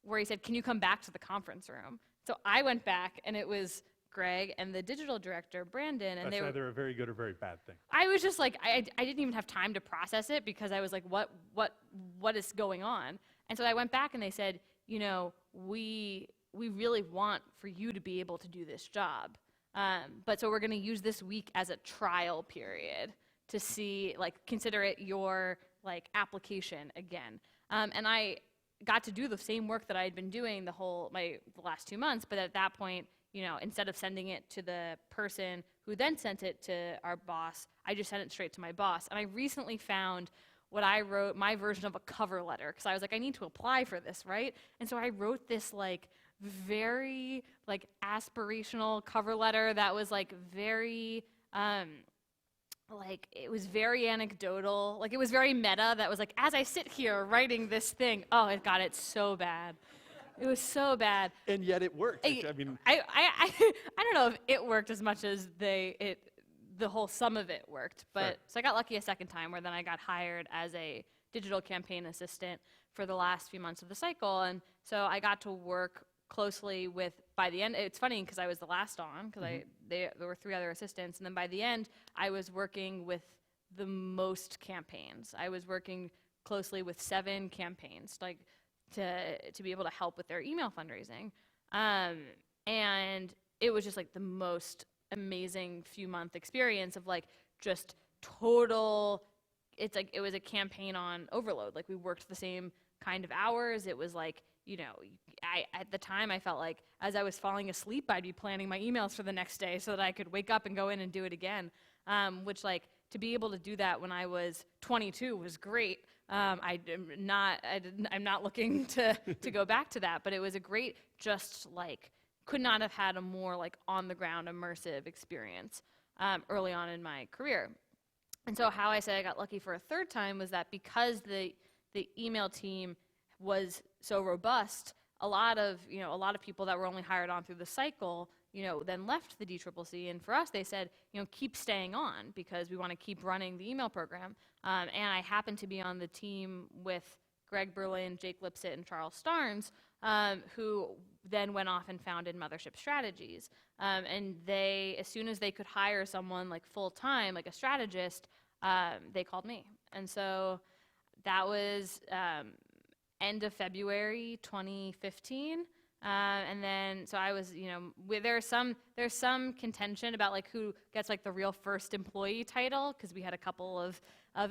where he said, can you come back to the conference room? So I went back and it was Greg and the digital director, Brandon. And That's either a very good or very bad thing. I was just like, I didn't even have time to process it because I was like, what is going on? And so I went back and they said, you know, we really want for you to be able to do this job. But so we're going to use this week as a trial period to see, like, consider it your, like, application again. And I got to do the same work that I had been doing the last 2 months, but at that point, you know, instead of sending it to the person who then sent it to our boss, I just sent it straight to my boss. And I recently found what I wrote, my version of a cover letter, because I was like, I need to apply for this, right? And so I wrote this, like, very, like, aspirational cover letter that was, like, very, like, it was very anecdotal. Like, it was very meta. That was like, as I sit here writing this thing, oh, God, it's so bad. It was so bad. And yet it worked. I mean, I don't know if it worked as much as the whole sum of it worked. But Sure. So I got lucky a second time where then I got hired as a digital campaign assistant for the last few months of the cycle. And so I got to work closely with, by the end, it's funny because I was the last on, because there were 3 other assistants, and then by the end, I was working with the most campaigns. I was working closely with 7 campaigns, like, to be able to help with their email fundraising. And it was just like the most amazing few-month experience of like just total, it's like, it was a campaign on overload. Like, we worked the same kind of hours. It was like, you know, at the time I felt like as I was falling asleep, I'd be planning my emails for the next day so that I could wake up and go in and do it again. Which, like, to be able to do that when I was 22 was great. I'm not looking to go back to that, but it was a great, just like, could not have had a more like on the ground immersive experience early on in my career. And so how I said I got lucky for a third time was that because the email team was so robust, a lot of people that were only hired on through the cycle, you know, then left the DCCC. And for us, they said, you know, keep staying on because we want to keep running the email program. And I happened to be on the team with Greg Berlin, Jake Lipsett, and Charles Starnes, who then went off and founded Mothership Strategies. And they, as soon as they could hire someone like full-time, like a strategist, they called me. And so that was end of February 2015. And then, so I was, you know, there's some contention about like who gets like the real first employee title, because we had a couple of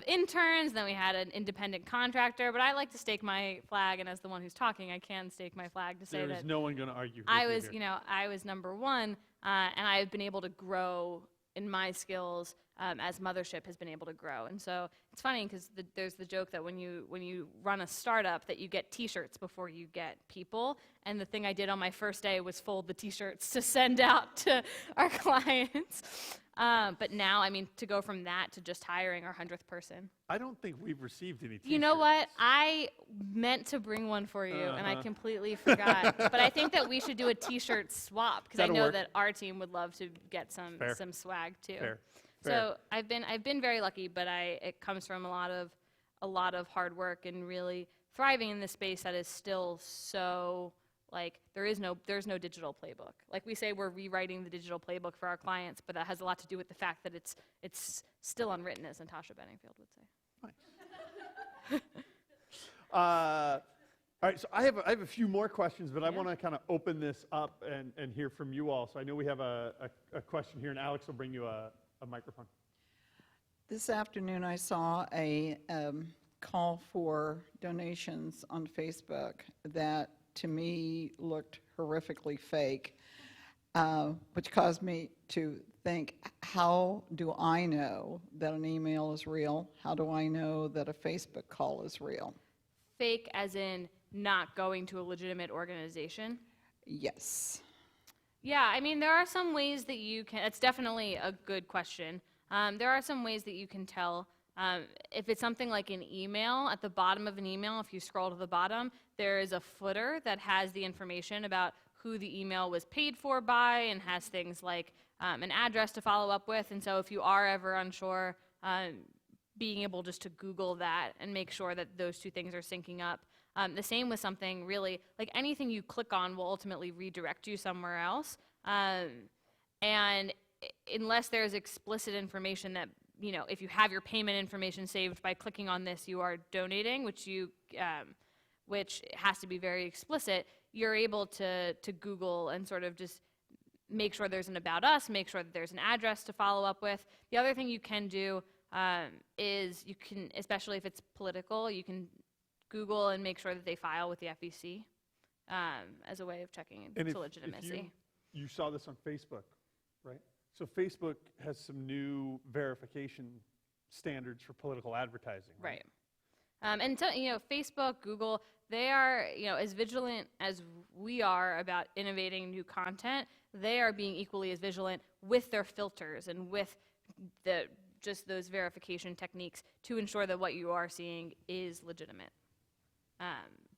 interns, then we had an independent contractor, but I like to stake my flag, and as the one who's talking, I can stake my flag to say that there's no one going to argue. I was, you know, I was number one, and I've been able to grow in my skills as Mothership has been able to grow. And so it's funny because there's the joke that when you run a startup that you get t-shirts before you get people. And the thing I did on my first day was fold the t-shirts to send out to our clients. But now, I mean, to go from that to just hiring our 100th person. I don't think we've received any t-shirts. You know what? I meant to bring one for you, and I completely forgot. But I think that we should do a t-shirt swap, because I know that our team would love to get some swag too. Fair. So I've been very lucky, but it comes from a lot of hard work and really thriving in this space that is still so Like there's no digital playbook. Like we say we're rewriting the digital playbook for our clients, but that has a lot to do with the fact that it's still unwritten, as Natasha Bedingfield would say. Nice. All right, so I have a few more questions, but I want to kind of open this up and hear from you all. So I know we have a question here, and Alex will bring you a microphone. This afternoon, I saw a call for donations on Facebook that, to me, looked horrifically fake, which caused me to think, how do I know that an email is real? How do I know that a Facebook call is real? Fake as in not going to a legitimate organization? Yes. Yeah, I mean, there are some ways that you can, it's definitely a good question. There are some ways that you can tell. If it's something like an email, at the bottom of an email, if you scroll to the bottom, there is a footer that has the information about who the email was paid for by and has things like an address to follow up with. And so if you are ever unsure, being able just to Google that and make sure that those two things are syncing up. The same with something really, like anything you click on will ultimately redirect you somewhere else. And unless there's explicit information that, you know, if you have your payment information saved by clicking on this, you are donating, which has to be very explicit, you're able to Google and sort of just make sure there's an about us, make sure that there's an address to follow up with. The other thing you can do is you can, especially if it's political, you can Google and make sure that they file with the FEC as a way of checking into legitimacy. If you saw this on Facebook, right? So Facebook has some new verification standards for political advertising, right? And so, you know, Facebook, Google, they are, you know, as vigilant as we are about innovating new content, they are being equally as vigilant with their filters and with just those verification techniques to ensure that what you are seeing is legitimate.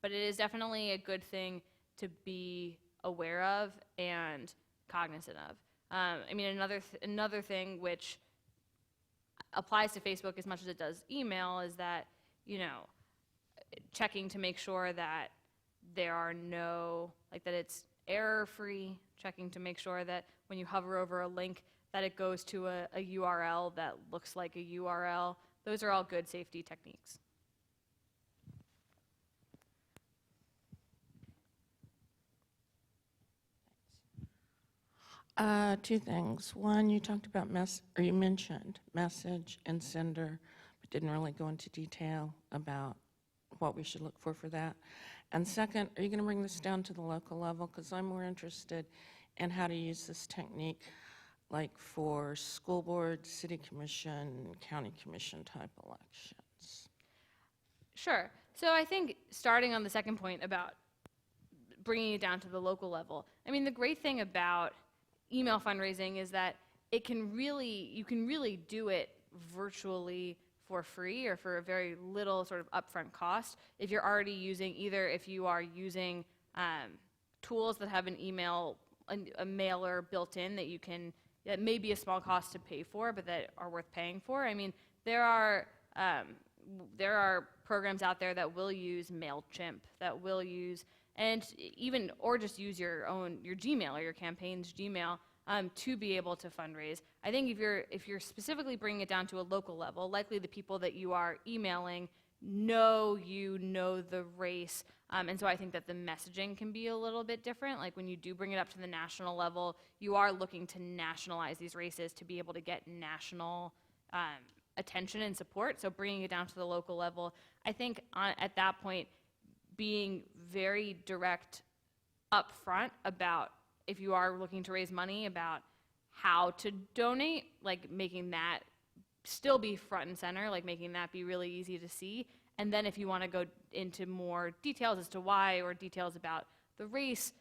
But it is definitely a good thing to be aware of and cognizant of. I mean, another thing which applies to Facebook as much as it does email is that, you know, checking to make sure that there are no, like that it's error-free, checking to make sure that when you hover over a link that it goes to a URL that looks like a URL. Those are all good safety techniques. Two things. One, you talked about you mentioned message and sender, but didn't really go into detail about what we should look for that. And second, are you going to bring this down to the local level? Because I'm more interested in how to use this technique, like for school board, city commission, county commission type elections. Sure. So I think starting on the second point about bringing it down to the local level, I mean, the great thing about email fundraising is that you can really do it virtually for free or for a very little sort of upfront cost if you're already using, either if you are using tools that have an email, a mailer built in that may be a small cost to pay for, but that are worth paying for. I mean, there are programs out there that will use MailChimp, that will use, or just use your Gmail or your campaign's Gmail to be able to fundraise. I think if you're specifically bringing it down to a local level, likely the people that you are emailing know the race, and so I think that the messaging can be a little bit different. Like when you do bring it up to the national level, you are looking to nationalize these races to be able to get national attention and support. So bringing it down to the local level, I think at that point, being very direct up front about if you are looking to raise money, about how to donate, like making that still be front and center, like making that be really easy to see. And then if you want to go into more details as to why or details about the race,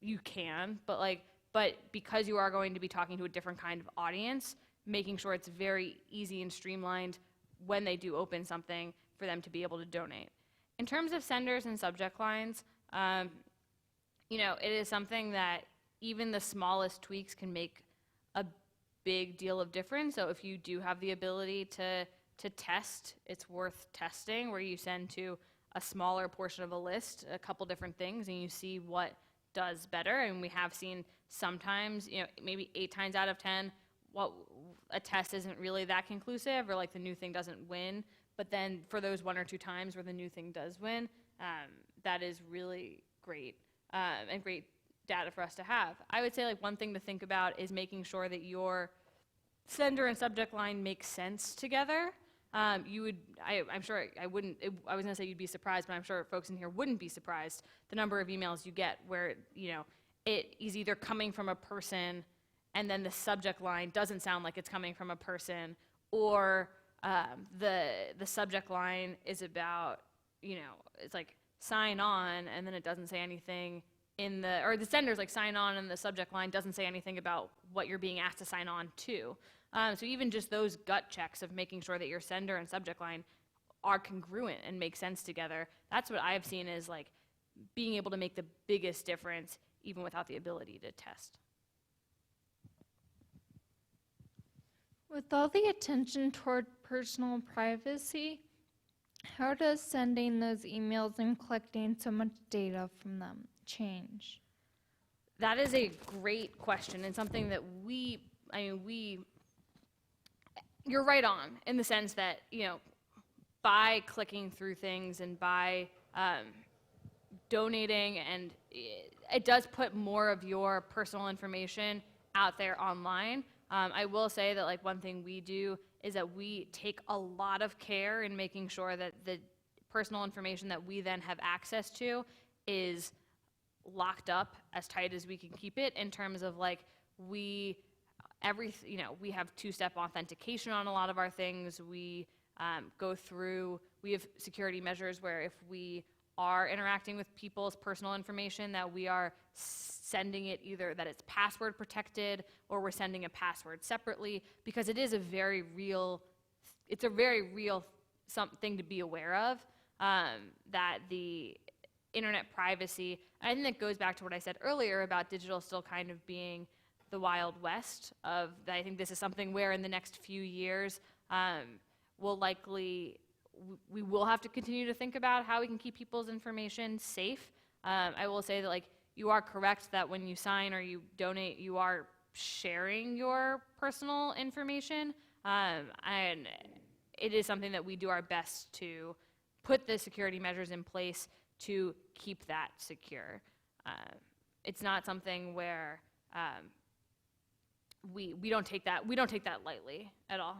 you can, but because you are going to be talking to a different kind of audience, making sure it's very easy and streamlined when they do open something for them to be able to donate. In terms of senders and subject lines, you know, it is something that even the smallest tweaks can make a big deal of difference. So if you do have the ability to test, it's worth testing, where you send to a smaller portion of a list, a couple different things, and you see what does better. And we have seen sometimes, maybe 8 times out of 10, what a test isn't really that conclusive, or like the new thing doesn't win. But then for those 1 or 2 times where the new thing does win, that is really great, and great data for us to have. I would say like one thing to think about is making sure that your sender and subject line make sense together. I'm sure I was gonna say you'd be surprised, but I'm sure folks in here wouldn't be surprised the number of emails you get where, it is either coming from a person and then the subject line doesn't sound like it's coming from a person, or the subject line is about, it's like sign on, and then it doesn't say anything or the sender's like sign on, and the subject line doesn't say anything about what you're being asked to sign on to. So even just those gut checks of making sure that your sender and subject line are congruent and make sense together, that's what I've seen is like being able to make the biggest difference even without the ability to test. With all the attention toward personal privacy, how does sending those emails and collecting so much data from them change? That is a great question, and something that you're right on in the sense that, by clicking through things and by donating, and it does put more of your personal information out there online. I will say that like one thing we do is that we take a lot of care in making sure that the personal information that we then have access to is locked up as tight as we can keep it, in terms of like we have 2-step authentication on a lot of our things. We we have security measures where if we are interacting with people's personal information, that we are sending it either that it's password protected or we're sending a password separately, because it is a very real something to be aware of, that the internet privacy, I think that goes back to what I said earlier about digital still kind of being the Wild West of, I think this is something where in the next few years, we will have to continue to think about how we can keep people's information safe. I will say that like you are correct that when you sign or you donate, you are sharing your personal information, and it is something that we do our best to put the security measures in place to keep that secure. It's not something where we don't take that lightly at all.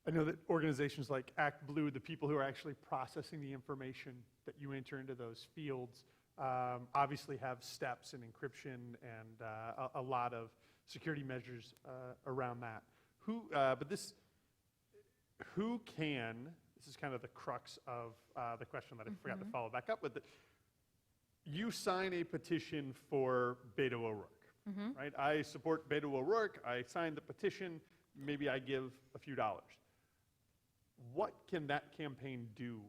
I know that organizations like Act Blue, the people who are actually processing the information that you enter into those fields, obviously have steps and encryption and a lot of security measures around that. This is kind of the crux of the question that I forgot to follow back up with. You sign a petition for Beto O'Rourke, right? I support Beto O'Rourke. I signed the petition. Maybe I give a few dollars. What can that campaign do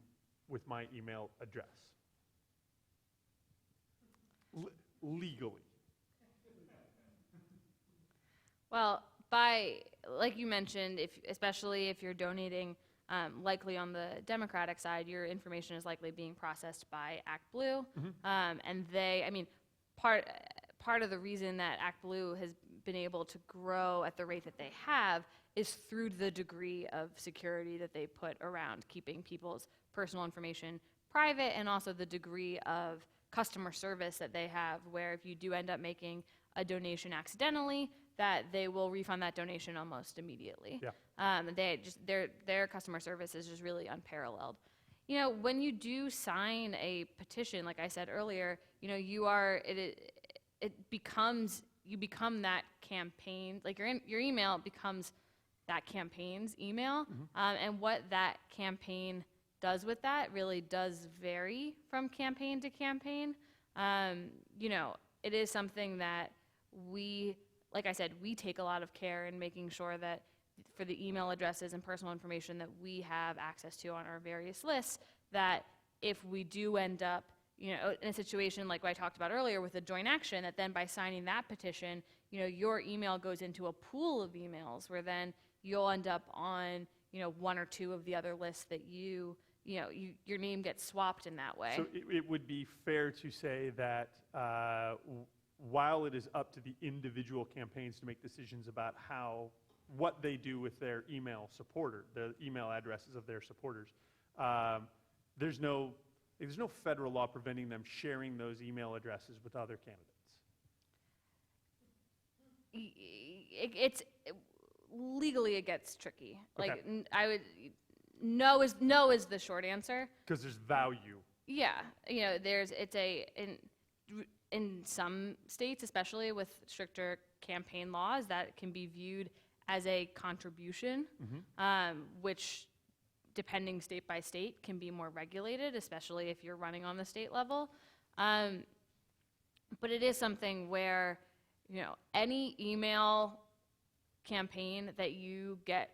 with my email address? Legally. Well, like you mentioned, especially if you're donating, likely on the Democratic side, your information is likely being processed by Act Blue, and part of the reason that Act Blue has been able to grow at the rate that they have is through the degree of security that they put around keeping people's personal information private, and also the degree of customer service that they have, where if you do end up making a donation accidentally, that they will refund that donation almost immediately. Yeah. Their customer service is just really unparalleled. When you do sign a petition, like I said earlier, you become that campaign, like your email becomes that campaign's email, and what that campaign does with that really does vary from campaign to campaign. It is something that like I said, we take a lot of care in making sure that for the email addresses and personal information that we have access to on our various lists, that if we do end up in a situation like what I talked about earlier with a joint action, that then by signing that petition, your email goes into a pool of emails where then you'll end up on, 1 or 2 of the other lists that you your name gets swapped in that way. So it would be fair to say that while it is up to the individual campaigns to make decisions about what they do with their email the email addresses of their supporters, there's no federal law preventing them sharing those email addresses with other candidates. Legally it gets tricky. Okay. Like no is the short answer. Because there's value. Yeah, in some states, especially with stricter campaign laws, that can be viewed as a contribution, which, depending state by state, can be more regulated, especially if you're running on the state level. But it is something where, any email campaign that you get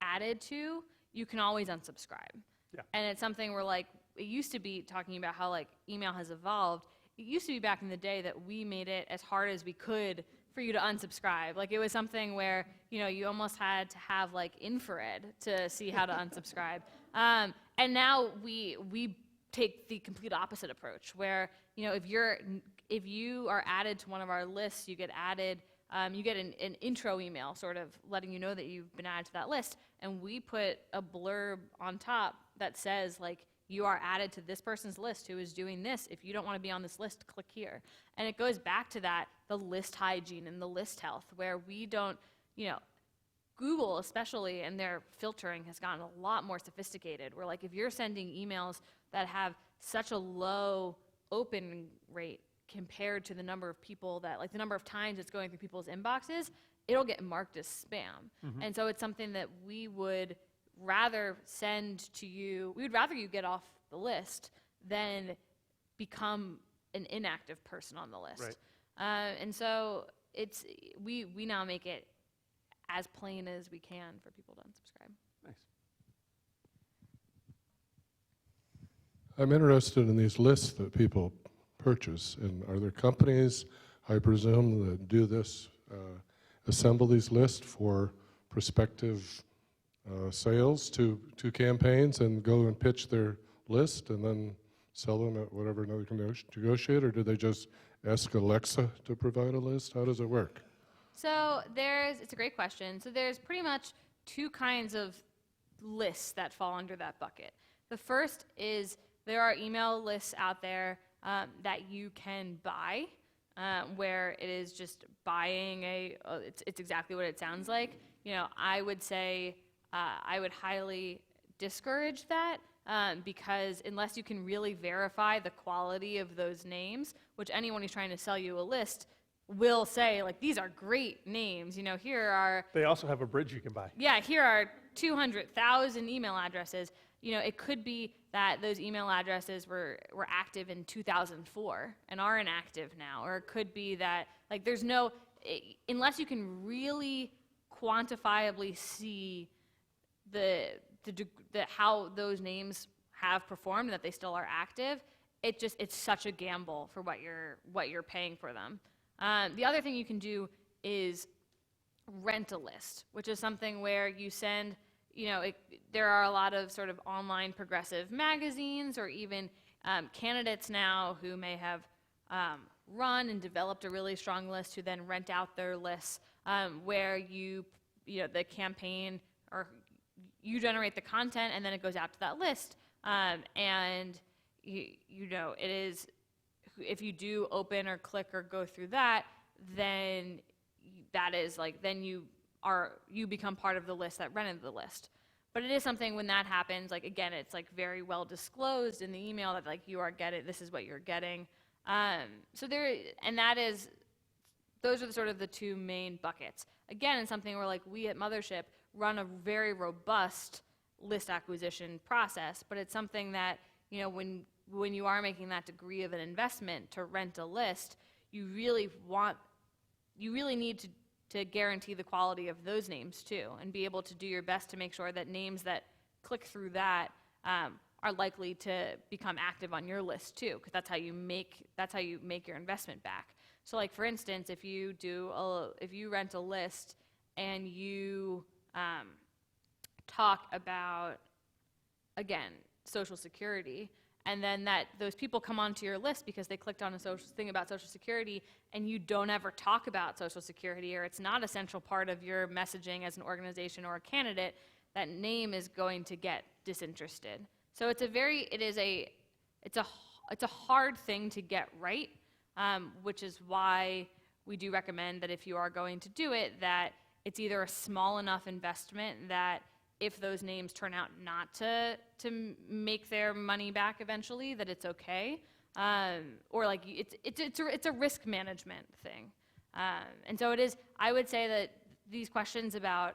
added to, you can always unsubscribe. Yeah. And it's something where, like, it used to be talking about how, like, email has evolved. It used to be back in the day that we made it as hard as we could for you to unsubscribe. Like, it was something where, you almost had to have, like, infrared to see how to unsubscribe. And now we take the complete opposite approach, where, if you are added to one of our lists, you get added, you get an intro email sort of letting you know that you've been added to that list, and we put a blurb on top that says, like, you are added to this person's list who is doing this. If you don't want to be on this list, click here. And it goes back to that, the list hygiene and the list health, where we don't, Google especially, and their filtering has gotten a lot more sophisticated, where, like, if you're sending emails that have such a low open rate compared to the number of people that, like, the number of times it's going through people's inboxes, it'll get marked as spam. And so it's something that we would rather send to you. We would rather you get off the list than become an inactive person on the list. Right. And so we now make it as plain as we can for people to unsubscribe. Nice. I'm interested in these lists that people purchase, and are there companies, I presume, that do this, assemble these lists for prospective sales to campaigns and go and pitch their list and then sell them at whatever another can negotiate, or do they just ask Alexa to provide a list? How does it work? So it's a great question. So there's pretty much two kinds of lists that fall under that bucket. The first is there are email lists out there that you can buy, where it is just buying it's exactly what it sounds like. I would say I would highly discourage that because unless you can really verify the quality of those names, which anyone who's trying to sell you a list will say, like, these are great names. Here are... They also have a bridge you can buy. Yeah, here are 200,000 email addresses. It could be that those email addresses were active in 2004 and are inactive now. Or it could be that, like, there's no... Unless you can really quantifiably see how those names have performed and that they still are active, it's such a gamble for what you're paying for them. The other thing you can do is rent a list, which is something where you send, there are a lot of sort of online progressive magazines or even candidates now who may have run and developed a really strong list who then rent out their lists where the campaign, or you generate the content and then it goes out to that list. And it is, if you do open or click or go through that, then that is like, then you become part of the list that rented the list. But it is something when that happens, like, again, it's like very well disclosed in the email that, like, this is what you're getting. Those are sort of the two main buckets. Again, it's something where, like, we at Mothership run a very robust list acquisition process, but it's something that, when you are making that degree of an investment to rent a list, you really need to guarantee the quality of those names too, and be able to do your best to make sure that names that click through that are likely to become active on your list too, because that's how you make your investment back. So, like, for instance, if you rent a list and you talk about, again, Social Security, and then that those people come onto your list because they clicked on a social thing about Social Security, and you don't ever talk about Social Security, or it's not a central part of your messaging as an organization or a candidate, that name is going to get disinterested. So it's a hard thing to get right, which is why we do recommend that if you are going to do it, that it's either a small enough investment that if those names turn out not to make their money back eventually, that it's okay, or like it's a risk management thing, and so it is. I would say that these questions about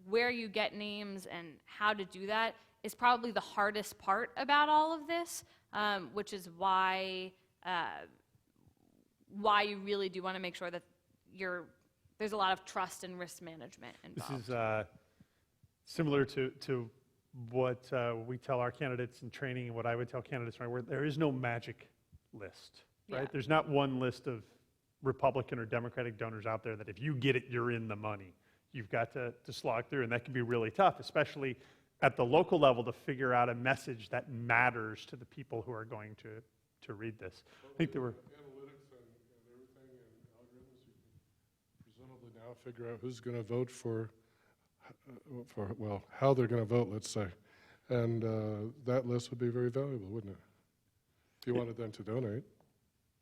where you get names and how to do that is probably the hardest part about all of this, which is why you really do want to make sure that there's a lot of trust and risk management involved. This is similar to what we tell our candidates in training and what I would tell candidates, right, where there is no magic list, right? Yeah. There's not one list of Republican or Democratic donors out there that if you get it, you're in the money. You've got to slog through, and that can be really tough, especially at the local level, to figure out a message that matters to the people who are going to read this. I think there were analytics and everything and algorithms. You can presumably now figure out who's going to vote for well, how they're going to vote, let's say. And that list would be very valuable, wouldn't it? If you wanted them to donate.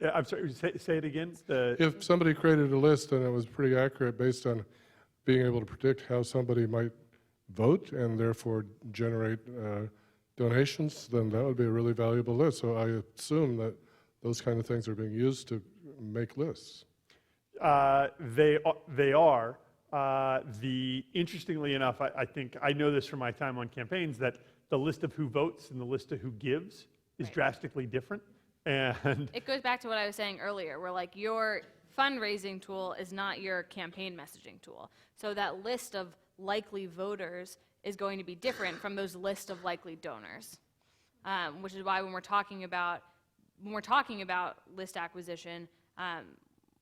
Yeah, I'm sorry, say it again. If somebody created a list and it was pretty accurate based on being able to predict how somebody might vote and therefore generate donations, then that would be a really valuable list. So I assume that those kind of things are being used to make lists. They are. Interestingly enough, I think I know this from my time on campaigns, that the list of who votes and the list of who gives is Right. drastically different. And It goes back to what I was saying earlier, where like your fundraising tool is not your campaign messaging tool. So that list of likely voters is going to be different from those list of likely donors, which is why when we're talking about list acquisition,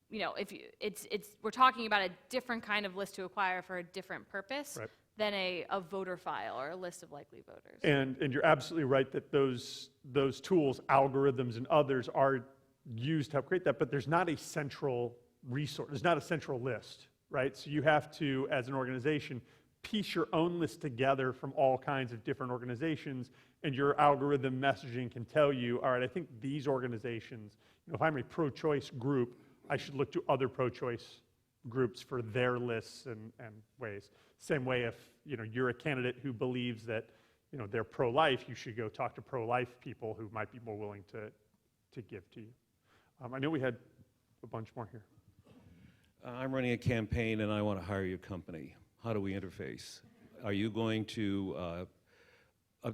we're talking about a different kind of list to acquire for a different purpose Right. than a voter file or a list of likely voters. And you're absolutely right that those tools, algorithms and others, are used to help create that, but there's not a central resource, there's not a central list, right? So you have to, as an organization, piece your own list together from all kinds of different organizations, and your algorithm messaging can tell you, all right, I think these organizations, if I'm a pro-choice group, I should look to other pro-choice groups for their lists and ways. Same way if you're a candidate who believes that they're pro-life, you should go talk to pro-life people who might be more willing to give to you. I know we had a bunch more here. I'm running a campaign and I want to hire your company. How do we interface? Are you going to,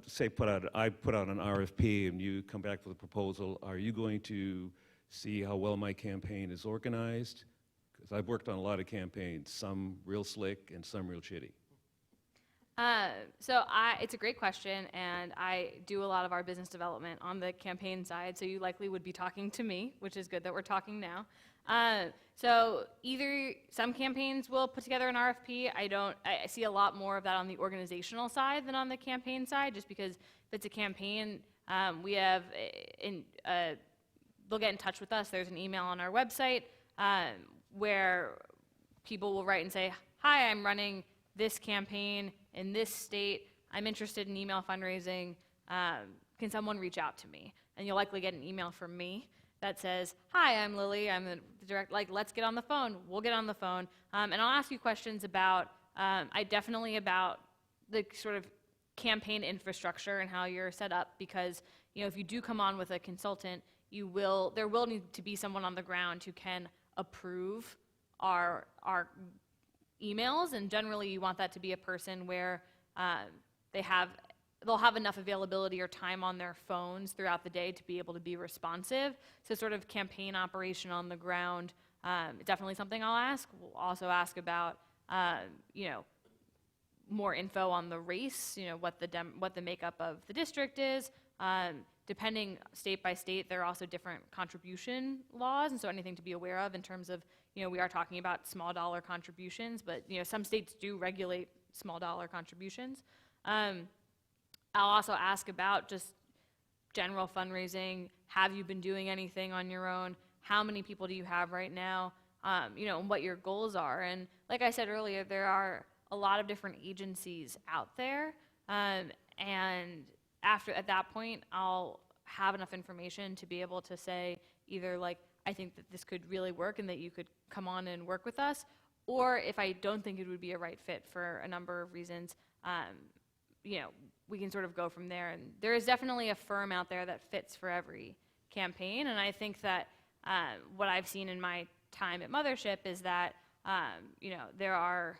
say I put out an RFP and you come back with a proposal, are you going to see how well my campaign is organized? Because I've worked on a lot of campaigns, some real slick and some real shitty. It's a great question, and I do a lot of our business development on the campaign side, so you likely would be talking to me, which is good that we're talking now. So either some campaigns will put together an RFP. I see a lot more of that on the organizational side than on the campaign side, just because if it's a campaign, they'll get in touch with us. There's an email on our website where people will write and say, hi, I'm running this campaign in this state. I'm interested in email fundraising. Can someone reach out to me? And you'll likely get an email from me that says, hi, I'm Lilly. I'm the direct, let's get on the phone. We'll get on the phone. And I'll ask you questions about the sort of campaign infrastructure and how you're set up, because if you do come on with a consultant, there will need to be someone on the ground who can approve our emails, and generally you want that to be a person where they'll have enough availability or time on their phones throughout the day to be able to be responsive. So sort of campaign operation on the ground, definitely something I'll ask. We'll also ask about more info on the race, what the makeup of the district is. Depending state by state, there are also different contribution laws, and so anything to be aware of in terms of, we are talking about small dollar contributions, but some states do regulate small dollar contributions. I'll also ask about just general fundraising. Have you been doing anything on your own? How many people do you have right now? You know, and what your goals are. And like I said earlier, there are a lot of different agencies out there. And at that point, I'll have enough information to be able to say either like, I think that this could really work and that you could come on and work with us, or if I don't think it would be a right fit for a number of reasons, you know, we can sort of go from there. And there is definitely a firm out there that fits for every campaign. And I think that what I've seen in my time at Mothership is that, you know, there are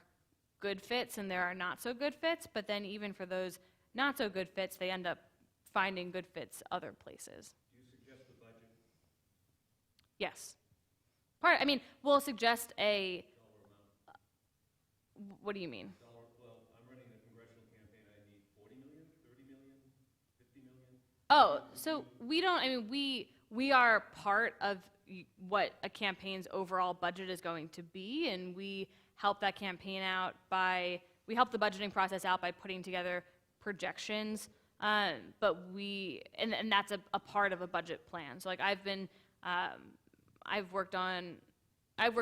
good fits and there are not so good fits, but then even for those not so good fits, they end up finding good fits other places. Do you suggest the budget? Yes. I mean, we'll suggest a, what do you mean? Well, I'm running a congressional campaign. I need 40 million, 30 million, 50 million. Oh, so we don't, I mean, we are part of what a campaign's overall budget is going to be, and we help that campaign out we help the budgeting process out by putting together projections, but and that's a part of a budget plan. So like I've worked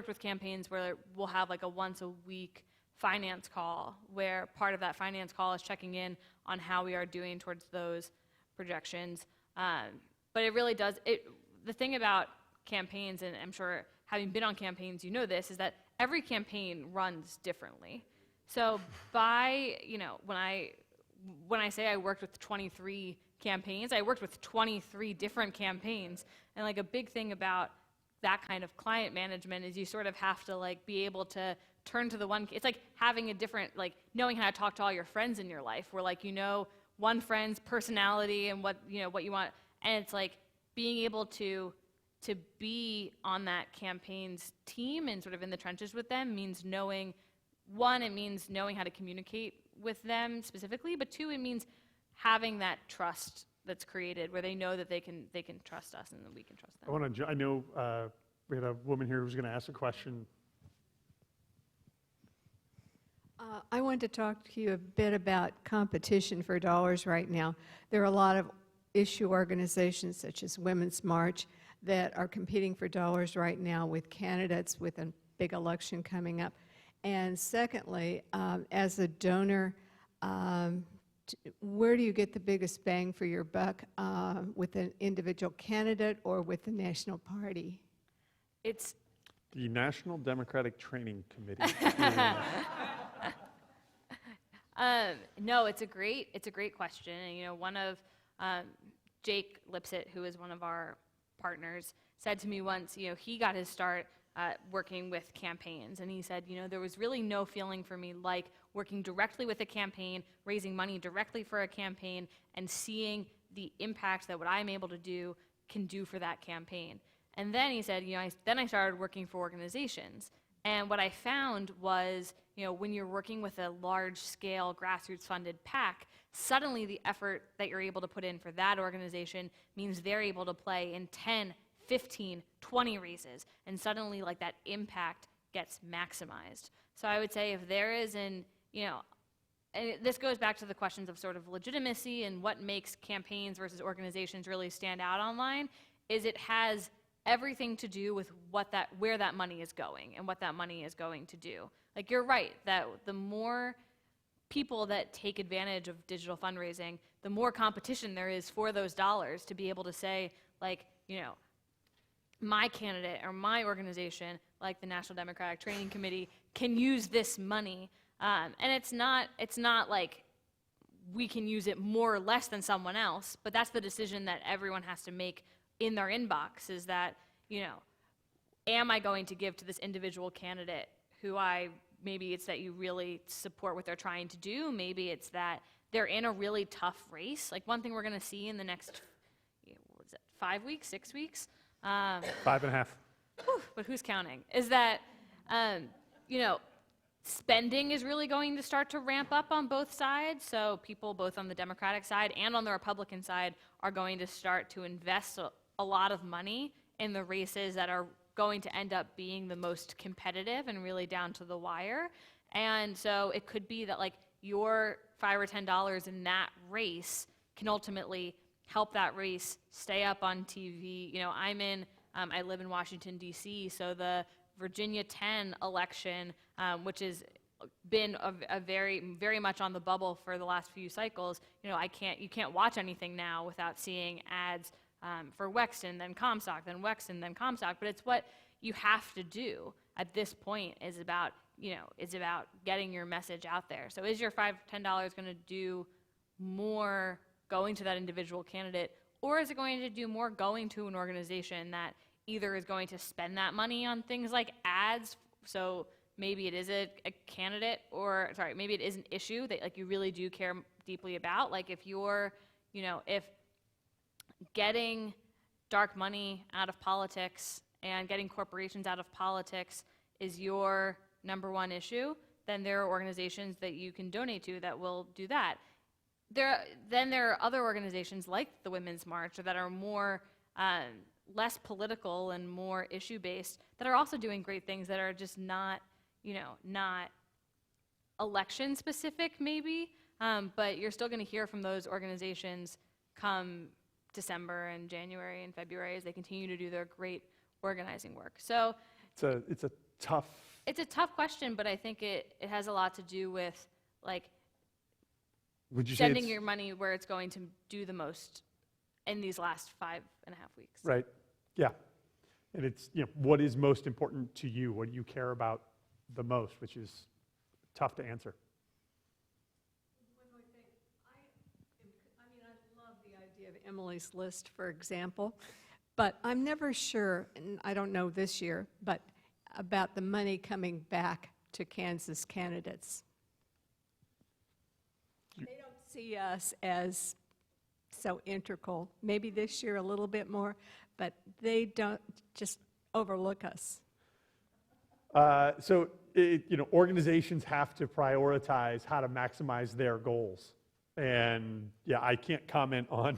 with campaigns where we'll have like a once a week finance call, where part of that finance call is checking in on how we are doing towards those projections. But it really does, the thing about campaigns, and I'm sure having been on campaigns, you know this, is that every campaign runs differently. So you know, when I say I worked with 23 campaigns, I worked with 23 different campaigns. And like a big thing about that kind of client management is you sort of have to like be able to turn to the one, it's like having a different, like knowing how to talk to all your friends in your life, where like, you know, one friend's personality and what you want. And it's like being able to be on that campaign's team and sort of in the trenches with them means knowing, one, it means knowing how to communicate with them specifically, but two, it means having that trust that's created where they know that they can trust us and that we can trust them. I know we had a woman here who was going to ask a question. I wanted to talk to you a bit about competition for dollars right now. There are a lot of issue organizations such as Women's March that are competing for dollars right now with candidates with a big election coming up. And secondly, as a donor, where do you get the biggest bang for your buck, with an individual candidate or with the national party? It's The National Democratic Training Committee. no, it's a great question. And, you know, one of Jake Lipsett, who is one of our partners, said to me once, you know, he got his start working with campaigns, and he said, you know, there was really no feeling for me like working directly with a campaign, raising money directly for a campaign, and seeing the impact that what I'm able to do can do for that campaign. And then he said, you know, then I started working for organizations. And what I found was, you know, when you're working with a large-scale grassroots-funded PAC, suddenly the effort that you're able to put in for that organization means they're able to play in 10, 15, 20 races, and suddenly like that impact gets maximized. So I would say if there is you know, and this goes back to the questions of sort of legitimacy and what makes campaigns versus organizations really stand out online, is it has everything to do with where that money is going and what that money is going to do. Like, you're right that the more people that take advantage of digital fundraising, the more competition there is for those dollars to be able to say, like, you know, my candidate or my organization, like the National Democratic Training Committee, can use this money. And it's not like we can use it more or less than someone else, but that's the decision that everyone has to make in their inbox, is that, you know, am I going to give to this individual candidate who maybe it's that you really support what they're trying to do, maybe it's that they're in a really tough race. Like, one thing we're going to see in the next, what is it, 5 weeks, 6 weeks? 5.5. But who's counting? Is that, you know, spending is really going to start to ramp up on both sides. So people both on the Democratic side and on the Republican side are going to start to invest a lot of money in the races that are going to end up being the most competitive and really down to the wire. And so it could be that, like, your $5 or $10 in that race can ultimately help that race stay up on TV. You know, I live in Washington, D.C., so the Virginia 10 election, which has been a very much on the bubble for the last few cycles, you know, you can't watch anything now without seeing ads for Wexton, then Comstock, then Wexton, then Comstock, but it's what you have to do at this point is about getting your message out there. So is your $5, $10 going to do more going to that individual candidate, or is it going to do more going to an organization that either is going to spend that money on things like ads, so maybe it is a candidate, or sorry, maybe it is an issue that like you really do care deeply about. Like if if getting dark money out of politics and getting corporations out of politics is your #1 issue, then there are organizations that you can donate to that will do that. Then there are other organizations like the Women's March that are more less political and more issue-based that are also doing great things that are just not election-specific maybe, but you're still going to hear from those organizations come December and January and February as they continue to do their great organizing work. So it's a tough question, but I think it has a lot to do with like would you sending say your money where it's going to do the most in these last 5.5 weeks. right? Yeah, and it's what is most important to you, what do you care about the most, which is tough to answer. One more thing. I love the idea of Emily's List, for example, but I'm never sure, and I don't know this year, but about the money coming back to Kansas candidates. They don't see us as so integral. Maybe this year a little bit more, but they don't just overlook us. Organizations have to prioritize how to maximize their goals. And yeah, I can't comment on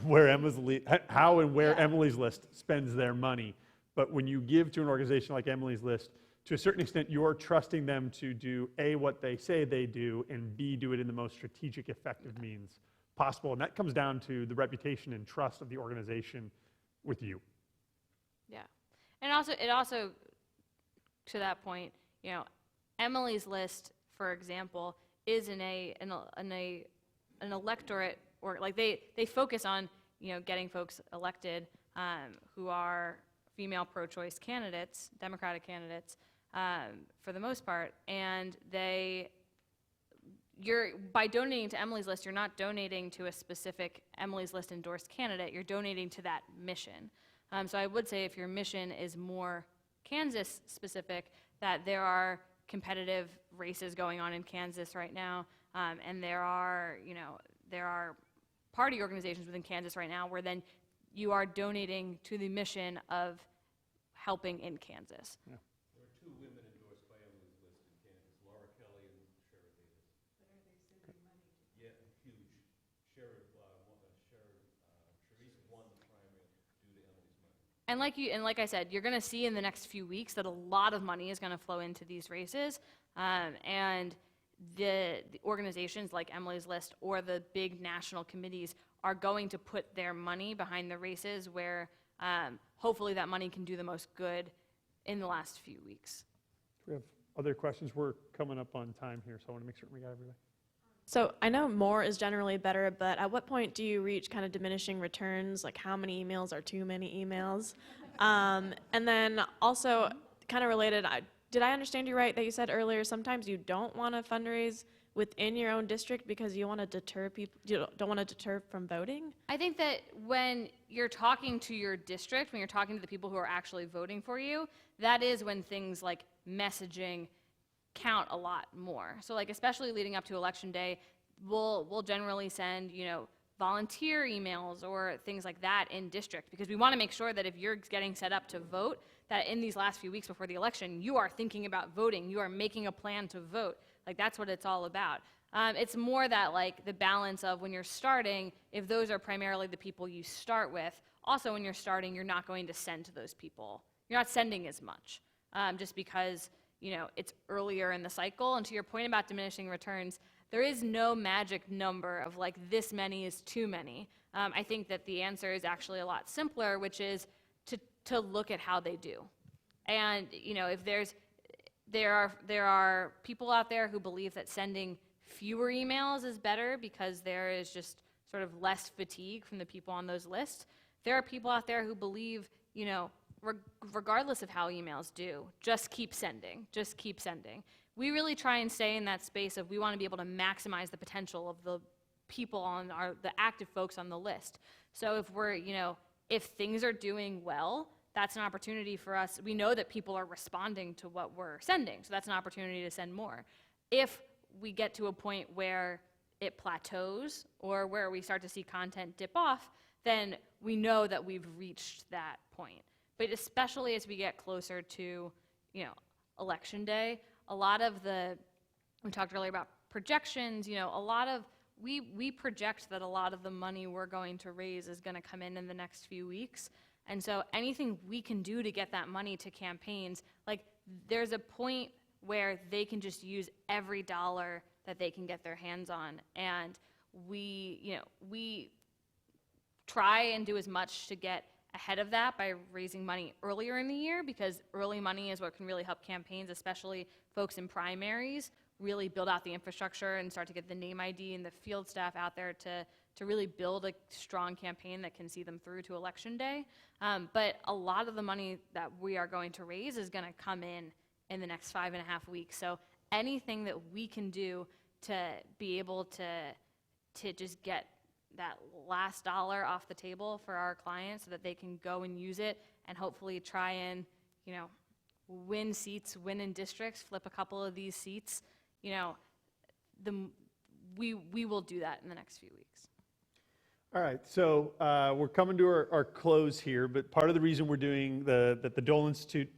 how and where Emily's List spends their money. But when you give to an organization like Emily's List, to a certain extent, you're trusting them to do A, what they say they do, and B, do it in the most strategic, effective means possible. And that comes down to the reputation and trust of the organization with you. Yeah, and also to that point, Emily's List, for example, is in an electorate, or like they focus on getting folks elected who are female pro-choice candidates, Democratic candidates, for the most part, and by donating to Emily's List, you're not donating to a specific Emily's List endorsed candidate, you're donating to that mission. So I would say if your mission is more Kansas specific, that there are competitive races going on in Kansas right now, and there are party organizations within Kansas right now where then you are donating to the mission of helping in Kansas. Yeah. There are 2 women endorsed by Emily's List in Kansas, Laura Kelly and Shara Davis. But are they sending money to? Yeah, huge. Sharice won the primary due to Emily's money. And like I said, you're going to see in the next few weeks that a lot of money is going to flow into these races, and the organizations like Emily's List or the big national committees are going to put their money behind the races where hopefully that money can do the most good in the last few weeks. We have other questions. We're coming up on time here, so I want to make certain we got everything. So I know more is generally better, but at what point do you reach kind of diminishing returns? Like how many emails are too many emails? And then also kind of related, did I understand you right that you said earlier sometimes you don't want to fundraise within your own district because you want to deter people, you don't want to deter from voting? I think that when you're talking to your district, when you're talking to the people who are actually voting for you, that is when things like messaging count a lot more. So like especially leading up to election day, we'll generally send, volunteer emails or things like that in district, because we want to make sure that if you're getting set up to vote, that in these last few weeks before the election, you are thinking about voting, you are making a plan to vote. Like that's what it's all about. It's more that like the balance of when you're starting, if those are primarily the people you start with, also when you're starting, you're not going to send to those people. You're not sending as much, just because it's earlier in the cycle. And to your point about diminishing returns, There is no magic number of like this many is too many. I think that the answer is actually a lot simpler, which is to look at how they do. And you know, if there are people out there who believe that sending fewer emails is better because there is just sort of less fatigue from the people on those lists. There are people out there who believe, you know, regardless of how emails do, just keep sending, just keep sending. We really try and stay in that space of we want to be able to maximize the potential of the people on the active folks on the list. So if we're, you know, if things are doing well, that's an opportunity for us. We know that people are responding to what we're sending, so that's an opportunity to send more. If we get to a point where it plateaus or where we start to see content dip off, then we know that we've reached that point. But especially as we get closer to, you know, election day, a lot of we talked earlier about projections, you know, a lot of, we project that a lot of the money we're going to raise is going to come in the next few weeks. And so anything we can do to get that money to campaigns, like there's a point where they can just use every dollar that they can get their hands on. And we try and do as much to get ahead of that by raising money earlier in the year, because early money is what can really help campaigns, especially folks in primaries, really build out the infrastructure and start to get the name ID and the field staff out there to really build a strong campaign that can see them through to election day. But a lot of the money that we are going to raise is going to come in the next 5.5 weeks. So anything that we can do to be able to just get that last dollar off the table for our clients so that they can go and use it and hopefully try and, you know, win seats, win in districts, flip a couple of these seats, you know, we will do that in the next few weeks. All right, so we're coming to our close here, but part of the reason we're doing that the Dole Institute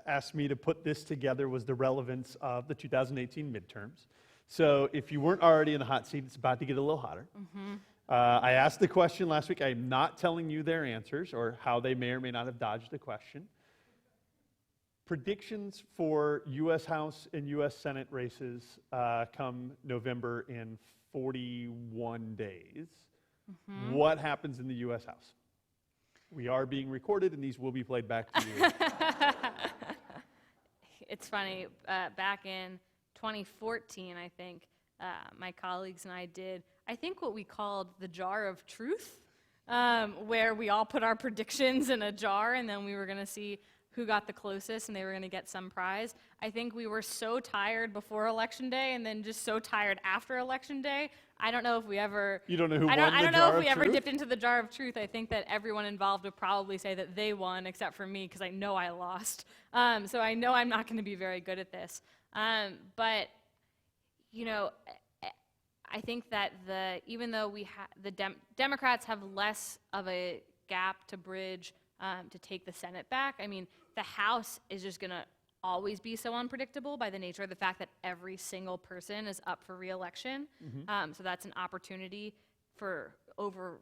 asked me to put this together was the relevance of the 2018 midterms. So if you weren't already in the hot seat, it's about to get a little hotter. Mm-hmm. I asked the question last week. I'm not telling you their answers or how they may or may not have dodged the question. Predictions for U.S. House and U.S. Senate races come November in 41 days. Mm-hmm. What happens in the U.S. House? We are being recorded, and these will be played back to you. It's funny, back in 2014, I think, my colleagues and I did, I think what we called the jar of truth, where we all put our predictions in a jar, and then we were going to see who got the closest, and they were going to get some prize. I think we were so tired before Election Day, and then just so tired after Election Day. I don't know if we ever. You don't know who won I don't know if we ever truth? dipped into the jar of truth. I think that everyone involved would probably say that they won, except for me, because I know I lost. So I know I'm not going to be very good at this. But you know, I think that even though the Democrats have less of a gap to bridge to take the Senate back, I mean, the House is just going to always be so unpredictable by the nature of the fact that every single person is up for re-election. Mm-hmm. So that's an opportunity for over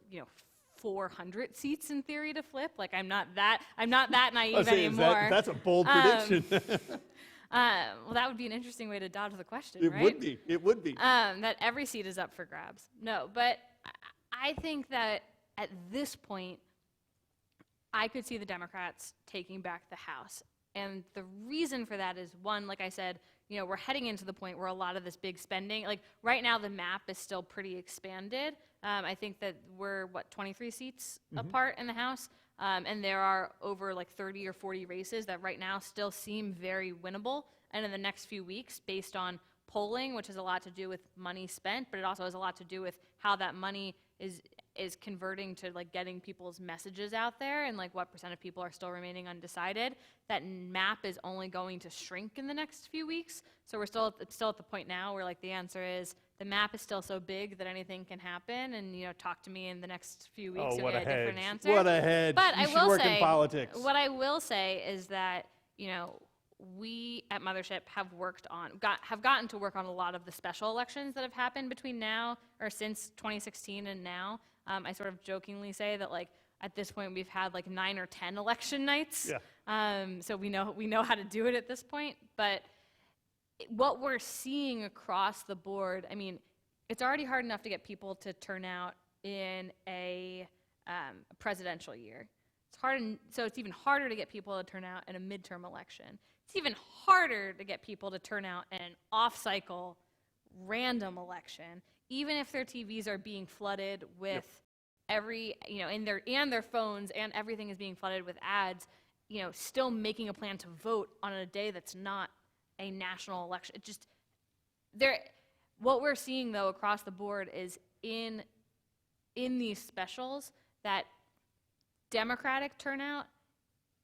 400 seats in theory to flip. Like I'm not that naive anymore. That's a bold prediction. Well, that would be an interesting way to dodge the question, right? It would be. That every seat is up for grabs. No, but I think that at this point, I could see the Democrats taking back the House. And the reason for that is, one, like I said, we're heading into the point where a lot of this big spending, like right now the map is still pretty expanded. I think that we're, 23 seats apart in the House? And there are over like 30 or 40 races that right now still seem very winnable. And in the next few weeks, based on polling, which has a lot to do with money spent, but it also has a lot to do with how that money is converting to like getting people's messages out there and like what % of people are still remaining undecided. That map is only going to shrink in the next few weeks. So we're still at the point now where like the answer is the map is still so big that anything can happen, and talk to me in the next few weeks. You'll get a different answer. What a hedge! But you should work in politics. What I will say is that we at Mothership have gotten to work on a lot of the special elections that have happened between now or since 2016 and now. I sort of jokingly say that like at this point we've had like 9 or 10 election nights. Yeah. So we know how to do it at this point. But what we're seeing across the board, I mean, it's already hard enough to get people to turn out in a presidential year. So it's even harder to get people to turn out in a midterm election. It's even harder to get people to turn out in an off-cycle, random election, even if their TVs are being flooded with every, in their phones, and everything is being flooded with ads, still making a plan to vote on a day that's not a national election. It just, what we're seeing though across the board is in these specials that Democratic turnout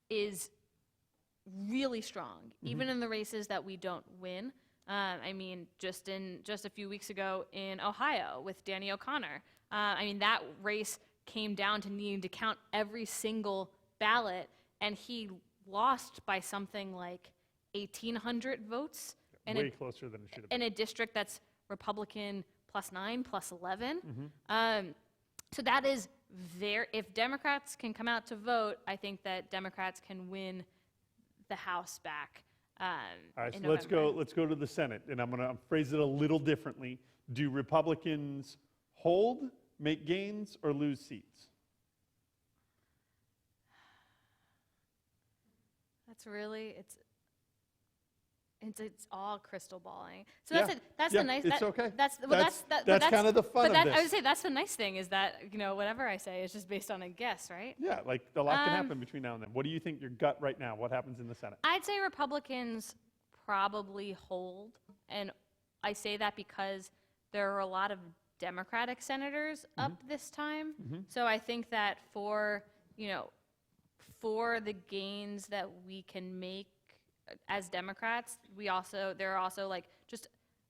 is really strong, even in the races that we don't win. I mean, just a few weeks ago in Ohio with Danny O'Connor, I mean, that race came down to needing to count every single ballot, and he lost by something like 1,800 votes. Way closer than it should have been. In a district that's Republican +9, +11. So that is if Democrats can come out to vote, I think that Democrats can win the House back. All right, in so let's November. go to the Senate, and I'm going to phrase it a little differently. Do Republicans hold, make gains, or lose seats? That's really it's all crystal balling. So Yeah, that's yeah, the nice. it's okay. That's kind of the fun of I this. would say that's the nice thing is that whatever I say is just based on a guess, right? Yeah, like a lot can happen between now and then. What do you think your gut right now? What happens in the Senate? I'd say Republicans probably hold, and I say that because there are a lot of Democratic senators up this time. So I think that for the gains that we can make as Democrats, there are also like just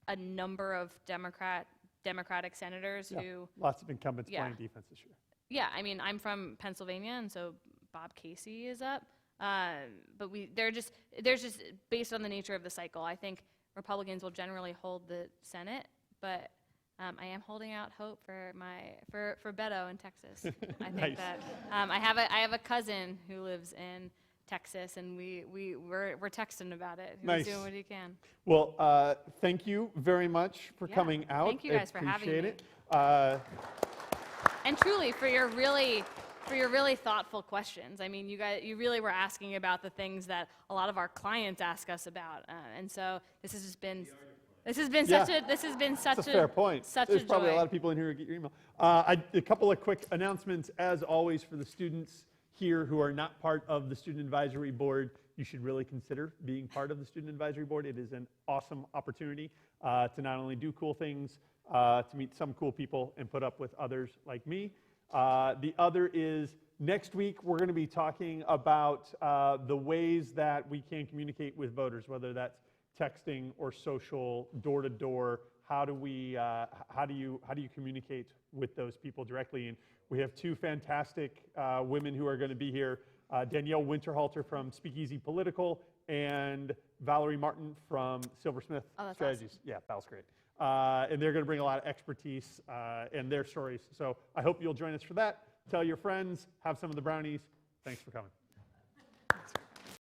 a number of Democratic senators who. Lots of incumbents Yeah. playing defense this year. Yeah, I mean, I'm from Pennsylvania, and so Bob Casey is up. But they're just based on the nature of the cycle. I think Republicans will generally hold the Senate, but I am holding out hope for Beto in Texas. I think Nice. that I have a cousin who lives in Texas, and we're texting about it. Nice. He's doing what he can. Well, thank you very much for Yeah, coming out. thank you guys for having Appreciate me. it. And truly, for your really thoughtful questions. I mean, you really were asking about the things that a lot of our clients ask us about, and so this has been such That's a fair point. There's a probably joy. a lot of people in here who get your email. A couple of quick announcements, as always, for the students here who are not part of the Student Advisory Board. You should really consider being part of the Student Advisory Board. It is an awesome opportunity to not only do cool things, to meet some cool people and put up with others like me. The other is next week we're going to be talking about the ways that we can communicate with voters, whether that's texting or social, door to door. How do you communicate with those people directly? And we have two fantastic women who are going to be here, Danielle Winterhalter from Speakeasy Political and Valerie Martin from Silversmith Oh, that's Strategies. awesome. Yeah, Val's great. And they're going to bring a lot of expertise and their stories. So I hope you'll join us for that. Tell your friends, have some of the brownies. Thanks for coming.